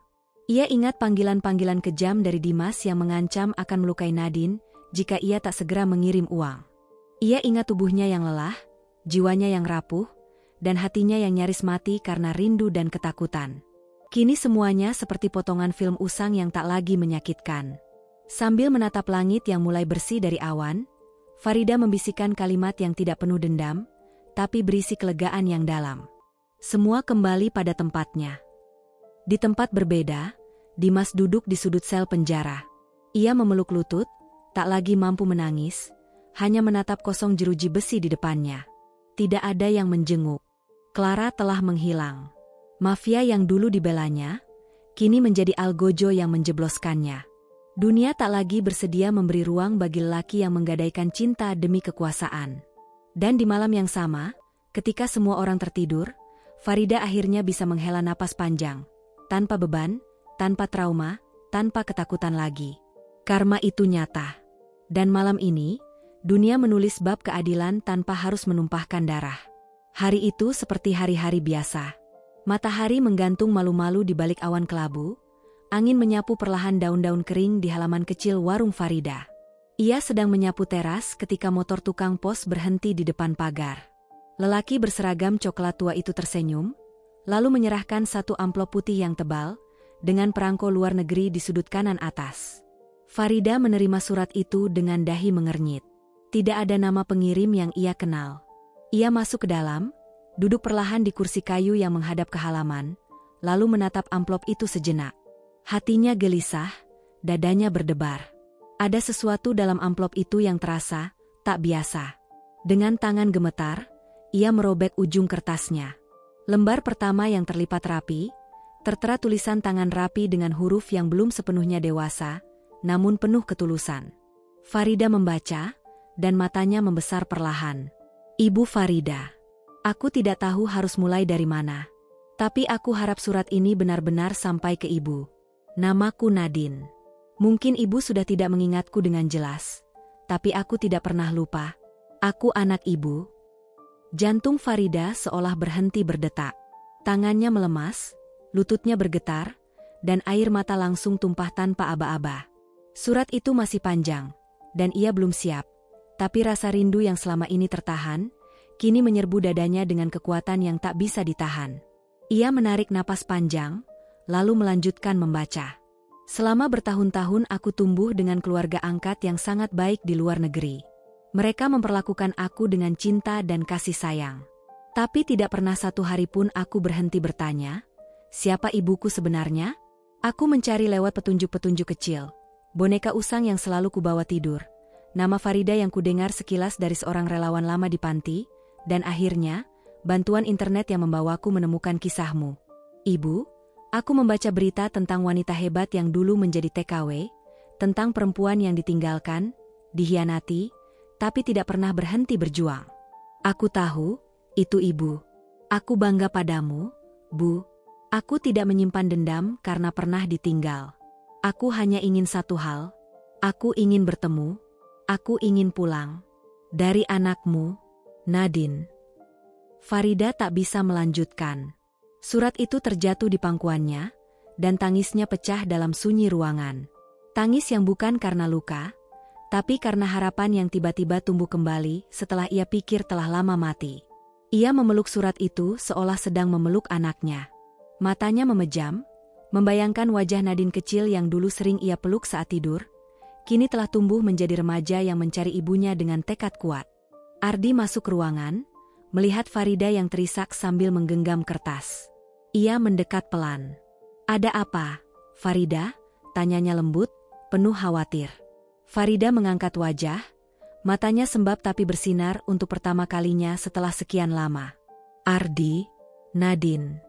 [SPEAKER 1] Ia ingat panggilan-panggilan kejam dari Dimas yang mengancam akan melukai Nadine jika ia tak segera mengirim uang. Ia ingat tubuhnya yang lelah, jiwanya yang rapuh, dan hatinya yang nyaris mati karena rindu dan ketakutan. Kini semuanya seperti potongan film usang yang tak lagi menyakitkan. Sambil menatap langit yang mulai bersih dari awan, Farida membisikkan kalimat yang tidak penuh dendam, tapi berisi kelegaan yang dalam. Semua kembali pada tempatnya. Di tempat berbeda, Dimas duduk di sudut sel penjara. Ia memeluk lutut, tak lagi mampu menangis, hanya menatap kosong jeruji besi di depannya. Tidak ada yang menjenguk. Clara telah menghilang. Mafia yang dulu dibelanya, kini menjadi algojo yang menjebloskannya. Dunia tak lagi bersedia memberi ruang bagi lelaki yang menggadaikan cinta demi kekuasaan. Dan di malam yang sama, ketika semua orang tertidur, Farida akhirnya bisa menghela napas panjang, tanpa beban, tanpa trauma, tanpa ketakutan lagi. Karma itu nyata. Dan malam ini, dunia menulis bab keadilan tanpa harus menumpahkan darah. Hari itu seperti hari-hari biasa. Matahari menggantung malu-malu di balik awan kelabu, angin menyapu perlahan daun-daun kering di halaman kecil warung Farida. Ia sedang menyapu teras ketika motor tukang pos berhenti di depan pagar. Lelaki berseragam coklat tua itu tersenyum, lalu menyerahkan satu amplop putih yang tebal, dengan perangko luar negeri di sudut kanan atas. Farida menerima surat itu dengan dahi mengernyit. Tidak ada nama pengirim yang ia kenal. Ia masuk ke dalam, duduk perlahan di kursi kayu yang menghadap ke halaman, lalu menatap amplop itu sejenak. Hatinya gelisah, dadanya berdebar. Ada sesuatu dalam amplop itu yang terasa tak biasa. Dengan tangan gemetar, ia merobek ujung kertasnya. Lembar pertama yang terlipat rapi, tertera tulisan tangan rapi dengan huruf yang belum sepenuhnya dewasa, namun penuh ketulusan. Farida membaca, dan matanya membesar perlahan. Ibu Farida, aku tidak tahu harus mulai dari mana. Tapi aku harap surat ini benar-benar sampai ke ibu. Namaku Nadine. Mungkin ibu sudah tidak mengingatku dengan jelas. Tapi aku tidak pernah lupa. Aku anak ibu. Jantung Farida seolah berhenti berdetak. Tangannya melemas, lututnya bergetar, dan air mata langsung tumpah tanpa aba-aba. Surat itu masih panjang, dan ia belum siap. Tapi rasa rindu yang selama ini tertahan, kini menyerbu dadanya dengan kekuatan yang tak bisa ditahan. Ia menarik napas panjang, lalu melanjutkan membaca. Selama bertahun-tahun aku tumbuh dengan keluarga angkat yang sangat baik di luar negeri. Mereka memperlakukan aku dengan cinta dan kasih sayang. Tapi tidak pernah satu hari pun aku berhenti bertanya, siapa ibuku sebenarnya? Aku mencari lewat petunjuk-petunjuk kecil, boneka usang yang selalu kubawa tidur, nama Farida yang kudengar sekilas dari seorang relawan lama di panti, dan akhirnya, bantuan internet yang membawaku menemukan kisahmu. Ibu, aku membaca berita tentang wanita hebat yang dulu menjadi TKW, tentang perempuan yang ditinggalkan, dihianati, tapi tidak pernah berhenti berjuang. Aku tahu, itu ibu. Aku bangga padamu, Bu. Aku tidak menyimpan dendam karena pernah ditinggal. Aku hanya ingin satu hal. Aku ingin bertemu. Aku ingin pulang. Dari anakmu, Nadine. Farida tak bisa melanjutkan. Surat itu terjatuh di pangkuannya, dan tangisnya pecah dalam sunyi ruangan. Tangis yang bukan karena luka, tapi karena harapan yang tiba-tiba tumbuh kembali setelah ia pikir telah lama mati. Ia memeluk surat itu seolah sedang memeluk anaknya. Matanya memejam, membayangkan wajah Nadine kecil yang dulu sering ia peluk saat tidur, kini telah tumbuh menjadi remaja yang mencari ibunya dengan tekad kuat. Ardi masuk ruangan, melihat Farida yang terisak sambil menggenggam kertas. Ia mendekat pelan. "Ada apa, Farida?" tanyanya lembut, penuh khawatir. Farida mengangkat wajah, matanya sembab tapi bersinar untuk pertama kalinya setelah sekian lama. "Ardi, Nadine.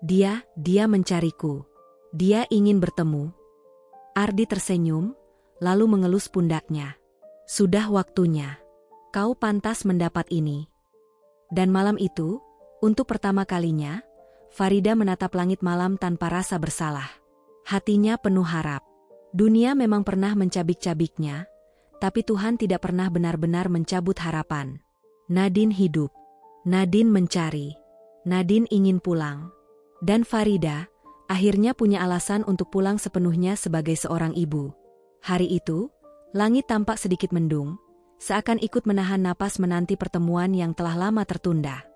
[SPEAKER 1] Dia mencariku. Dia ingin bertemu." Ardi tersenyum, lalu mengelus pundaknya. "Sudah waktunya. Kau pantas mendapat ini." Dan malam itu, untuk pertama kalinya, Farida menatap langit malam tanpa rasa bersalah. Hatinya penuh harap. Dunia memang pernah mencabik-cabiknya, tapi Tuhan tidak pernah benar-benar mencabut harapan. Nadine hidup. Nadine mencari. Nadine ingin pulang. Dan Farida akhirnya punya alasan untuk pulang sepenuhnya sebagai seorang ibu. Hari itu, langit tampak sedikit mendung, seakan ikut menahan napas menanti pertemuan yang telah lama tertunda.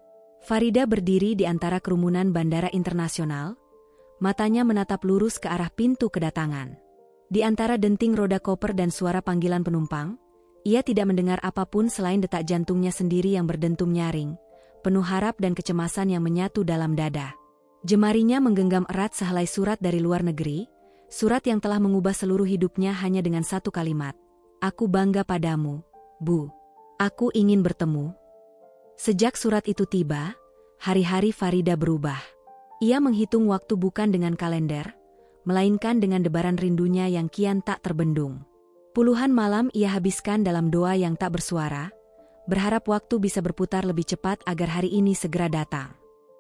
[SPEAKER 1] Farida berdiri di antara kerumunan bandara internasional, matanya menatap lurus ke arah pintu kedatangan. Di antara denting roda koper dan suara panggilan penumpang, ia tidak mendengar apapun selain detak jantungnya sendiri yang berdentum nyaring, penuh harap dan kecemasan yang menyatu dalam dada. Jemarinya menggenggam erat sehelai surat dari luar negeri, surat yang telah mengubah seluruh hidupnya hanya dengan satu kalimat. "Aku bangga padamu, Bu. Aku ingin bertemu." Sejak surat itu tiba, hari-hari Farida berubah. Ia menghitung waktu bukan dengan kalender, melainkan dengan debaran rindunya yang kian tak terbendung. Puluhan malam ia habiskan dalam doa yang tak bersuara, berharap waktu bisa berputar lebih cepat agar hari ini segera datang.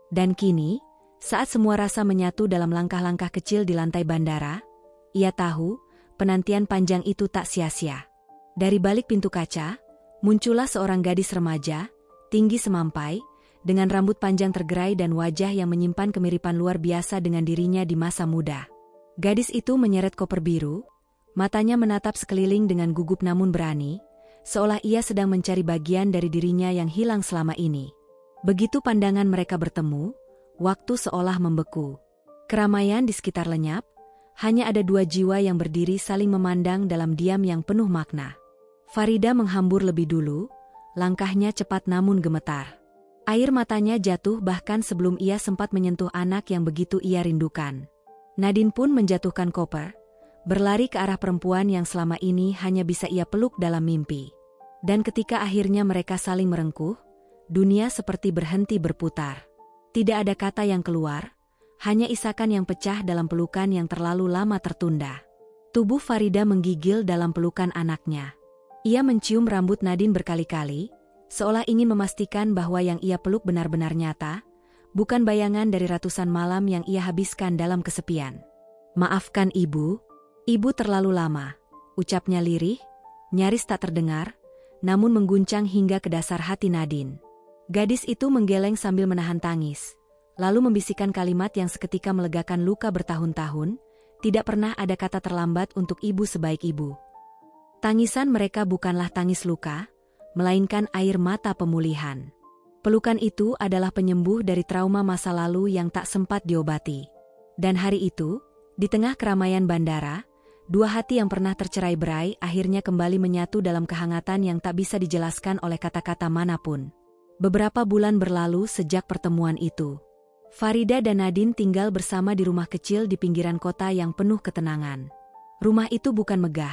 [SPEAKER 1] Dan kini, saat semua rasa menyatu dalam langkah-langkah kecil di lantai bandara, ia tahu, penantian panjang itu tak sia-sia. Dari balik pintu kaca, muncullah seorang gadis remaja, tinggi semampai, dengan rambut panjang tergerai dan wajah yang menyimpan kemiripan luar biasa dengan dirinya di masa muda. Gadis itu menyeret koper biru, matanya menatap sekeliling dengan gugup namun berani, seolah ia sedang mencari bagian dari dirinya yang hilang selama ini. Begitu pandangan mereka bertemu, waktu seolah membeku. Keramaian di sekitar lenyap, hanya ada dua jiwa yang berdiri saling memandang dalam diam yang penuh makna. Farida menghambur lebih dulu, langkahnya cepat namun gemetar. Air matanya jatuh bahkan sebelum ia sempat menyentuh anak yang begitu ia rindukan. Nadine pun menjatuhkan koper, berlari ke arah perempuan yang selama ini hanya bisa ia peluk dalam mimpi. Dan ketika akhirnya mereka saling merengkuh, dunia seperti berhenti berputar. Tidak ada kata yang keluar, hanya isakan yang pecah dalam pelukan yang terlalu lama tertunda. Tubuh Farida menggigil dalam pelukan anaknya. Ia mencium rambut Nadine berkali-kali, seolah ingin memastikan bahwa yang ia peluk benar-benar nyata, bukan bayangan dari ratusan malam yang ia habiskan dalam kesepian. "Maafkan ibu, ibu terlalu lama," ucapnya lirih, nyaris tak terdengar, namun mengguncang hingga ke dasar hati Nadine. Gadis itu menggeleng sambil menahan tangis, lalu membisikkan kalimat yang seketika melegakan luka bertahun-tahun, "Tidak pernah ada kata terlambat untuk ibu sebaik ibu." Tangisan mereka bukanlah tangis luka, melainkan air mata pemulihan. Pelukan itu adalah penyembuh dari trauma masa lalu yang tak sempat diobati. Dan hari itu, di tengah keramaian bandara, dua hati yang pernah tercerai-berai akhirnya kembali menyatu dalam kehangatan yang tak bisa dijelaskan oleh kata-kata manapun. Beberapa bulan berlalu sejak pertemuan itu. Farida dan Nadine tinggal bersama di rumah kecil di pinggiran kota yang penuh ketenangan. Rumah itu bukan megah,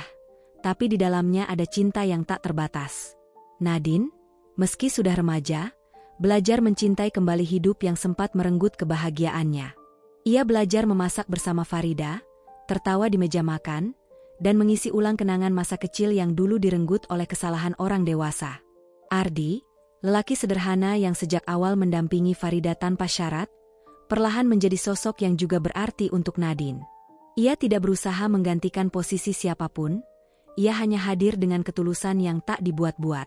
[SPEAKER 1] tapi di dalamnya ada cinta yang tak terbatas. Nadine, meski sudah remaja, belajar mencintai kembali hidup yang sempat merenggut kebahagiaannya. Ia belajar memasak bersama Farida, tertawa di meja makan, dan mengisi ulang kenangan masa kecil yang dulu direnggut oleh kesalahan orang dewasa. Ardi, lelaki sederhana yang sejak awal mendampingi Farida tanpa syarat, perlahan menjadi sosok yang juga berarti untuk Nadine. Ia tidak berusaha menggantikan posisi siapapun, ia hanya hadir dengan ketulusan yang tak dibuat-buat.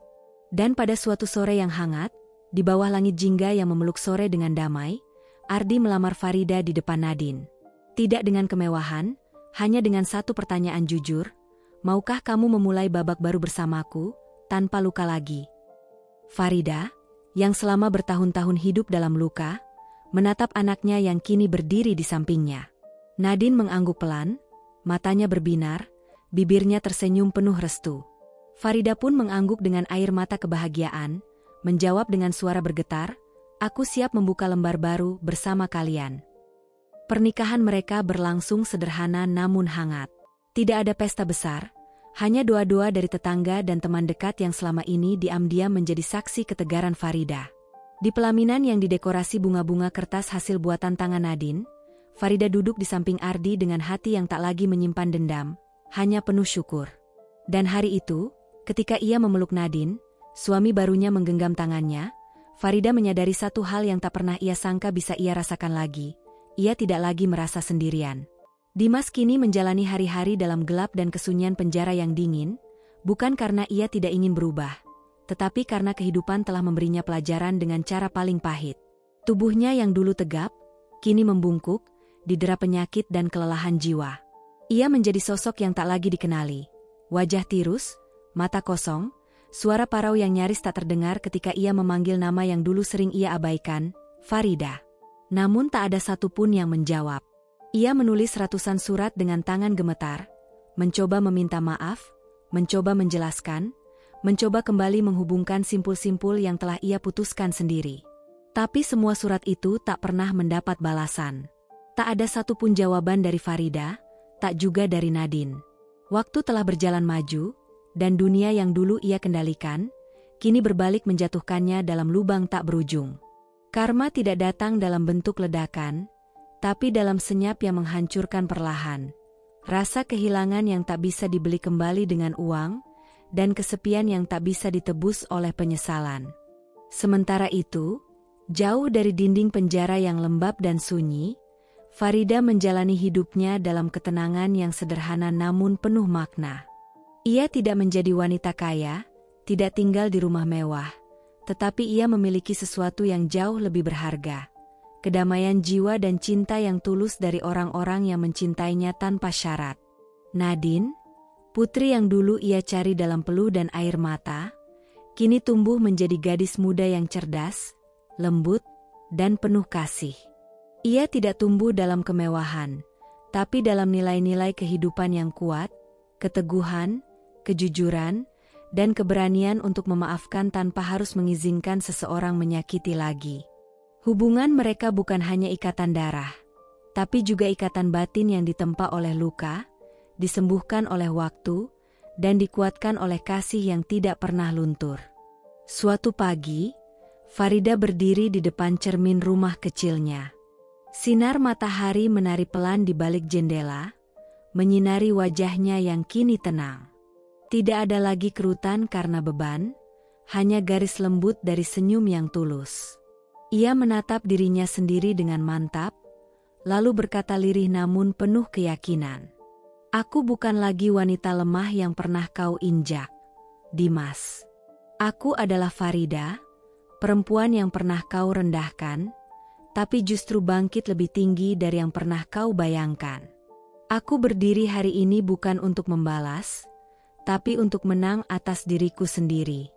[SPEAKER 1] Dan pada suatu sore yang hangat, di bawah langit jingga yang memeluk sore dengan damai, Ardi melamar Farida di depan Nadine. Tidak dengan kemewahan, hanya dengan satu pertanyaan jujur, "Maukah kamu memulai babak baru bersamaku, tanpa luka lagi?" Farida, yang selama bertahun-tahun hidup dalam luka, menatap anaknya yang kini berdiri di sampingnya. Nadine mengangguk pelan, matanya berbinar, bibirnya tersenyum penuh restu. Farida pun mengangguk dengan air mata kebahagiaan, menjawab dengan suara bergetar, "Aku siap membuka lembar baru bersama kalian." Pernikahan mereka berlangsung sederhana namun hangat. Tidak ada pesta besar, hanya doa-doa dari tetangga dan teman dekat yang selama ini diam-diam menjadi saksi ketegaran Farida. Di pelaminan yang didekorasi bunga-bunga kertas hasil buatan tangan Nadine, Farida duduk di samping Ardi dengan hati yang tak lagi menyimpan dendam, hanya penuh syukur. Dan hari itu, ketika ia memeluk Nadine, suami barunya menggenggam tangannya, Farida menyadari satu hal yang tak pernah ia sangka bisa ia rasakan lagi. Ia tidak lagi merasa sendirian. Dimas kini menjalani hari-hari dalam gelap dan kesunyian penjara yang dingin, bukan karena ia tidak ingin berubah, tetapi karena kehidupan telah memberinya pelajaran dengan cara paling pahit. Tubuhnya yang dulu tegap, kini membungkuk, didera penyakit dan kelelahan jiwa. Ia menjadi sosok yang tak lagi dikenali. Wajah tirus, mata kosong, suara parau yang nyaris tak terdengar ketika ia memanggil nama yang dulu sering ia abaikan, Farida. Namun tak ada satupun yang menjawab. Ia menulis ratusan surat dengan tangan gemetar, mencoba meminta maaf, mencoba menjelaskan, mencoba kembali menghubungkan simpul-simpul yang telah ia putuskan sendiri. Tapi semua surat itu tak pernah mendapat balasan. Tak ada satupun jawaban dari Farida, tak juga dari Nadine. Waktu telah berjalan maju, dan dunia yang dulu ia kendalikan, kini berbalik menjatuhkannya dalam lubang tak berujung. Karma tidak datang dalam bentuk ledakan, tapi dalam senyap yang menghancurkan perlahan. Rasa kehilangan yang tak bisa dibeli kembali dengan uang, dan kesepian yang tak bisa ditebus oleh penyesalan. Sementara itu, jauh dari dinding penjara yang lembab dan sunyi, Farida menjalani hidupnya dalam ketenangan yang sederhana namun penuh makna. Ia tidak menjadi wanita kaya, tidak tinggal di rumah mewah, tetapi ia memiliki sesuatu yang jauh lebih berharga. Kedamaian jiwa dan cinta yang tulus dari orang-orang yang mencintainya tanpa syarat. Nadine, putri yang dulu ia cari dalam peluh dan air mata, kini tumbuh menjadi gadis muda yang cerdas, lembut, dan penuh kasih. Ia tidak tumbuh dalam kemewahan, tapi dalam nilai-nilai kehidupan yang kuat, keteguhan, kejujuran, dan keberanian untuk memaafkan tanpa harus mengizinkan seseorang menyakiti lagi. Hubungan mereka bukan hanya ikatan darah, tapi juga ikatan batin yang ditempa oleh luka, disembuhkan oleh waktu, dan dikuatkan oleh kasih yang tidak pernah luntur. Suatu pagi, Farida berdiri di depan cermin rumah kecilnya. Sinar matahari menari pelan di balik jendela, menyinari wajahnya yang kini tenang. Tidak ada lagi kerutan karena beban, hanya garis lembut dari senyum yang tulus. Ia menatap dirinya sendiri dengan mantap, lalu berkata lirih namun penuh keyakinan. Aku bukan lagi wanita lemah yang pernah kau injak, Dimas. Aku adalah Farida, perempuan yang pernah kau rendahkan, tapi justru bangkit lebih tinggi dari yang pernah kau bayangkan. Aku berdiri hari ini bukan untuk membalas, tapi untuk menang atas diriku sendiri.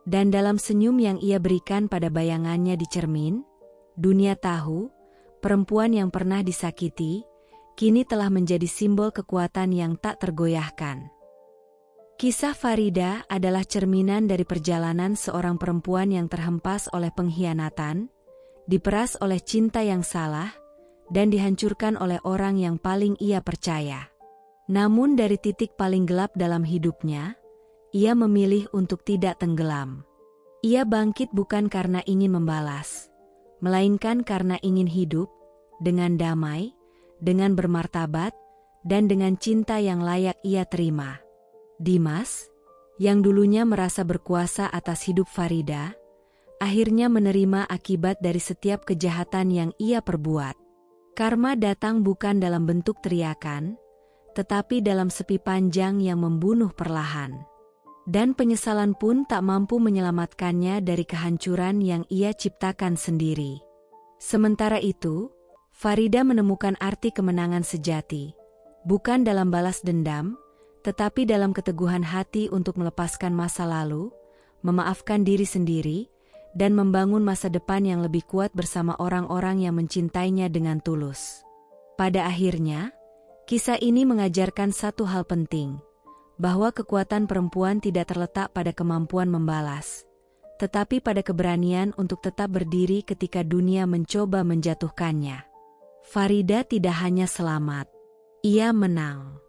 [SPEAKER 1] Dan dalam senyum yang ia berikan pada bayangannya di cermin, dunia tahu, perempuan yang pernah disakiti, kini telah menjadi simbol kekuatan yang tak tergoyahkan. Kisah Farida adalah cerminan dari perjalanan seorang perempuan yang terhempas oleh pengkhianatan, diperas oleh cinta yang salah, dan dihancurkan oleh orang yang paling ia percaya. Namun dari titik paling gelap dalam hidupnya, ia memilih untuk tidak tenggelam. Ia bangkit bukan karena ingin membalas, melainkan karena ingin hidup, dengan damai, dengan bermartabat, dan dengan cinta yang layak ia terima. Dimas, yang dulunya merasa berkuasa atas hidup Farida, akhirnya menerima akibat dari setiap kejahatan yang ia perbuat. Karma datang bukan dalam bentuk teriakan, tetapi dalam sepi panjang yang membunuh perlahan. Dan penyesalan pun tak mampu menyelamatkannya dari kehancuran yang ia ciptakan sendiri. Sementara itu, Farida menemukan arti kemenangan sejati, bukan dalam balas dendam, tetapi dalam keteguhan hati untuk melepaskan masa lalu, memaafkan diri sendiri, dan membangun masa depan yang lebih kuat bersama orang-orang yang mencintainya dengan tulus. Pada akhirnya, kisah ini mengajarkan satu hal penting, bahwa kekuatan perempuan tidak terletak pada kemampuan membalas, tetapi pada keberanian untuk tetap berdiri ketika dunia mencoba menjatuhkannya. Farida tidak hanya selamat, ia menang.